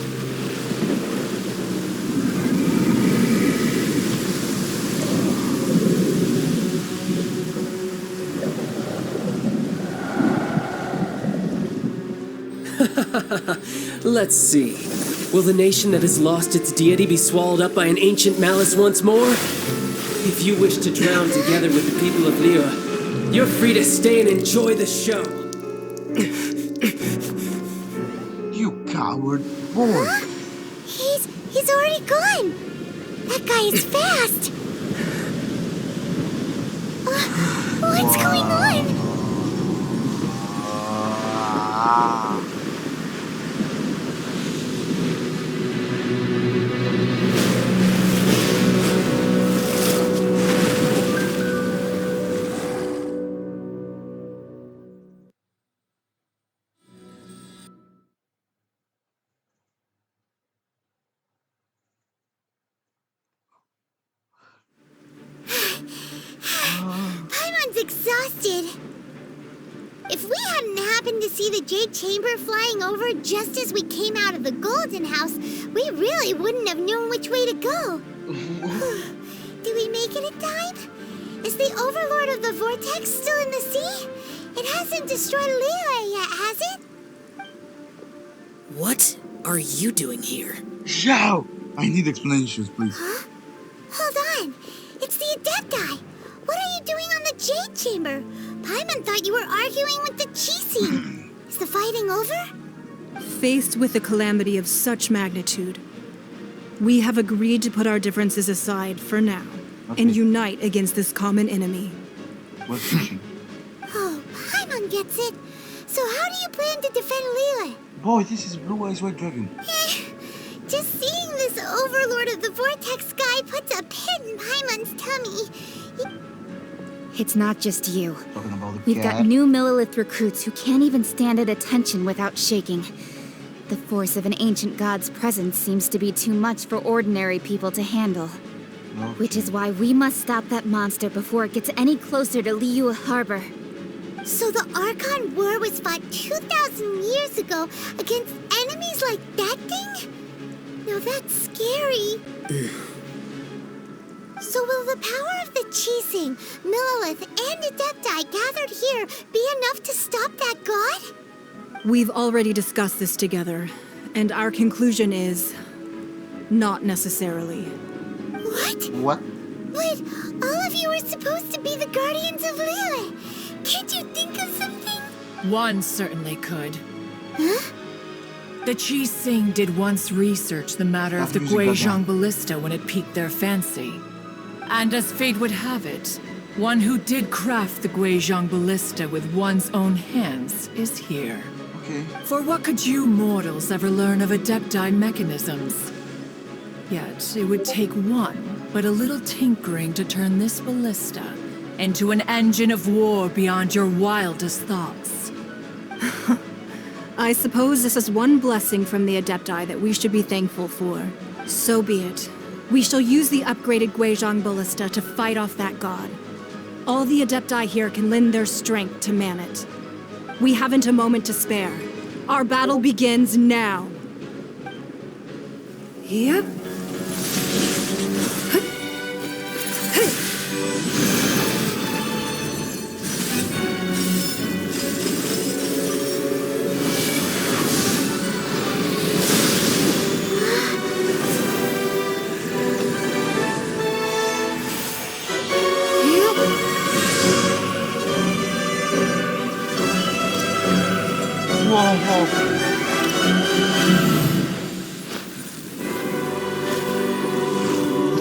Let's see. Will the nation that has lost its deity be swallowed up by an ancient malice once more? If you wish to drown together with the people of Liyue, you're free to stay and enjoy the show. You coward boy! He's already gone! That guy is fast! What's going on? Paimon's exhausted. If we hadn't happened to see the Jade Chamber flying over just as we came out of the Golden House, we really wouldn't have known which way to go. Did we make it in time? Is the Overlord of the Vortex still in the sea? It hasn't destroyed Liyue yet, has it? What are you doing here? Zhao! I need explanations, please. Huh? Hold on. It's the Adepti. What are you doing on the Jade Chamber? Paimon thought you were arguing with the Qixing. Is the fighting over? Faced with a calamity of such magnitude, we have agreed to put our differences aside for now and unite against this common enemy. What's Qixing? Oh, Paimon gets it. So how do you plan to defend Liyue? Boy, this is Blue Eyes White Dragon. Just seeing this Overlord of the Vortex guy puts a pit in Paimon's tummy. It's not just you. Talking about the We've cat. got new Millilith recruits who can't even stand at attention without shaking. The force of an ancient god's presence seems to be too much for ordinary people to handle. Which is why we must stop that monster before it gets any closer to Liyue Harbor. So the Archon War was fought 2,000 years ago against enemies like that thing? Now that's scary. So will the power of the Qixing, Millilith, and Adepti gathered here be enough to stop that god? We've already discussed this together, and our conclusion is not necessarily. What? But all of you were supposed to be the guardians of Liyue. Can't you think of something? One certainly could. Huh? The Qixing did once research the matter of the Guizhong ballista when it piqued their fancy. And as fate would have it, one who did craft the Guizhong ballista with one's own hands is here. For what could you mortals ever learn of Adepti mechanisms? Yet it would take one, but a little tinkering to turn this ballista into an engine of war beyond your wildest thoughts. I suppose this is one blessing from the Adepti that we should be thankful for. So be it. We shall use the upgraded Guizhong ballista to fight off that god. All the Adepti here can lend their strength to man it. We haven't a moment to spare. Our battle begins now. Yep.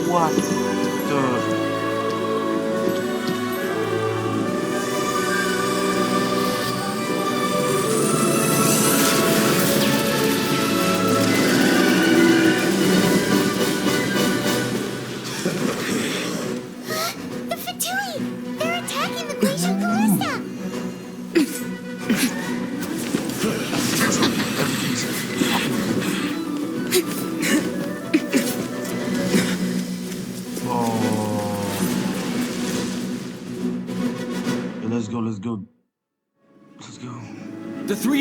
What the...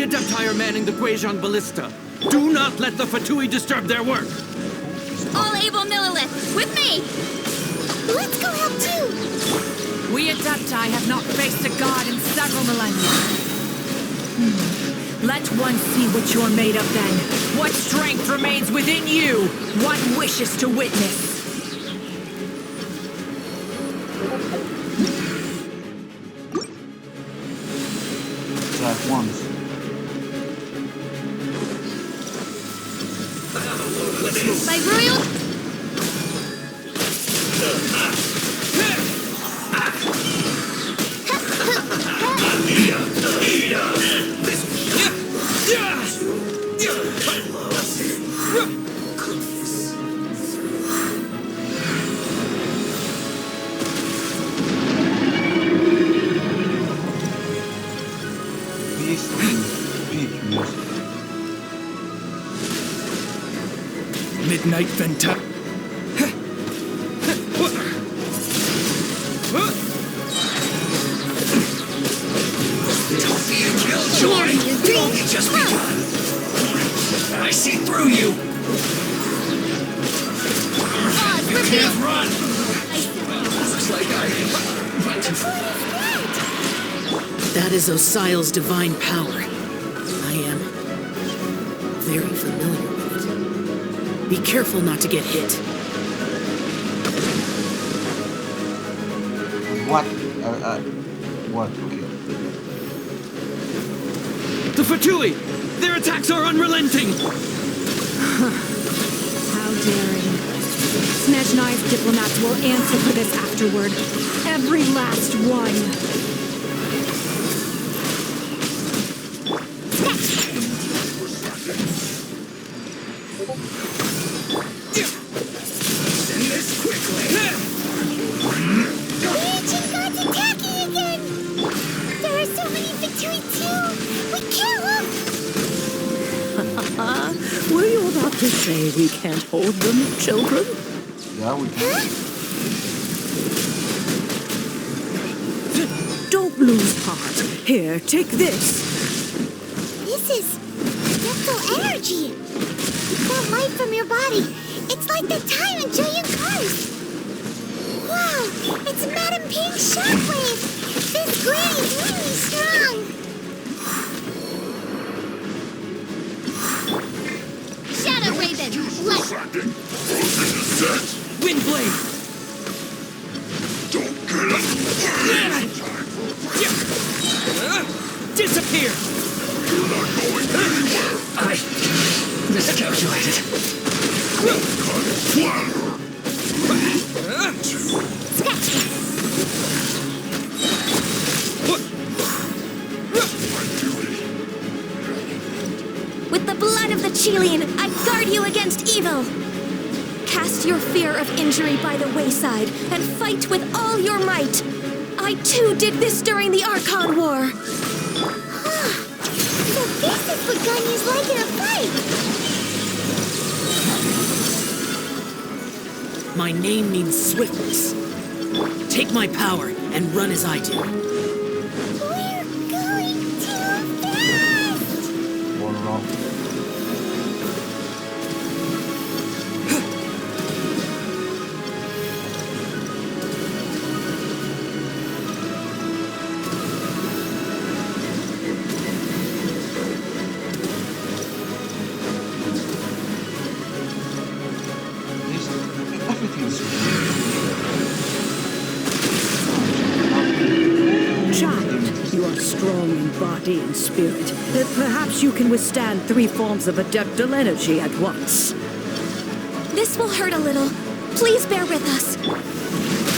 Adepti are manning the Guizhong Ballista. Do not let the Fatui disturb their work. All able Millilith, with me! Let's go help too! We Adepti have not faced a god in several millennia. Let one see what you're made of then. What strength remains within you? What wishes to witness? Attack once. My royal... These things speak music. Midnight Venta. Killjoy! You've only just begun. I see through you. You can't run. Looks like I went too far. That is Osial's divine power. I am very familiar with it. Be careful not to get hit. What? What? Okay. The Fatui! Their attacks are unrelenting! How daring. Snezhnai's diplomats will answer for this afterward. Every last one. Send this quickly. The ancient god's attacking again! There are so many Fatui too! We kill them! Were you about to say we can't hold them, children? Yeah, we can. Don't lose heart. Here, take this. This is adeptal energy! You pull life from your body. It's like the time in giant cars! Wow! It's Madame Pink's shockwave! This granny's really strong! Shadow Raven, let... Windblade! Don't get up. Disappear! You're not going anywhere. I miscalculated. With the blood of the Chilean, I guard you against evil! Cast your fear of injury by the wayside and fight with all your might! I too did this during the Archon War! So this is what Ganya's like in a fight! My name means swiftness. Take my power and run as I do. We're going too fast! One rock. Everything's Child, you are strong in body and spirit. Perhaps you can withstand 3 forms of adeptal energy at once. This will hurt a little. Please bear with us.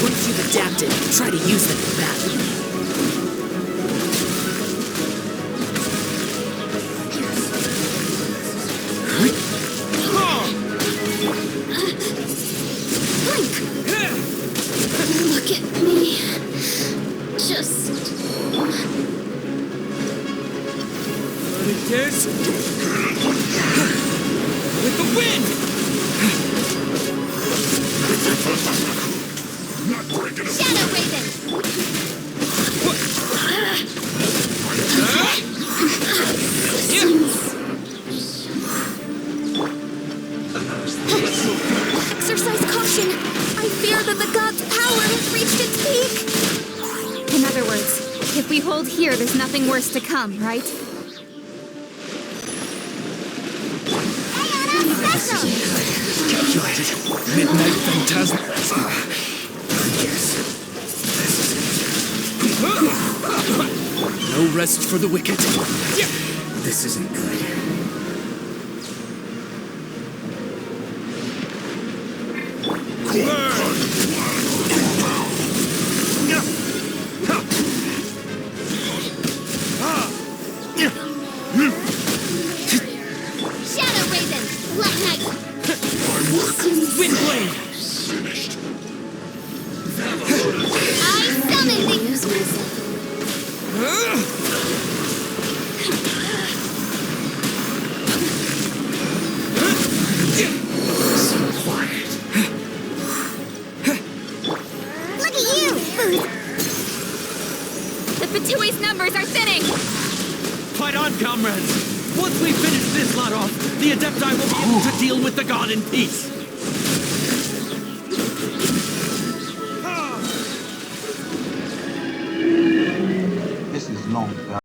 Once you've adapted, try to use them in battle. Look at me. Just... It is... With the wind! Not breaking Shadow Raven! has reached its peak! In other words, if we hold here, there's nothing worse to come, right? Calculated. Midnight phantasm. Yes. No rest for the wicked. This isn't good. Shadow Raven, Black Knight. My work Windblade! finished. I summon thee. Use myself. So quiet. Look at you, Food. The Fatui's numbers are thinning! Fight on, comrades! Once we finish this lot off, the Adepti will be able to deal with the god in peace.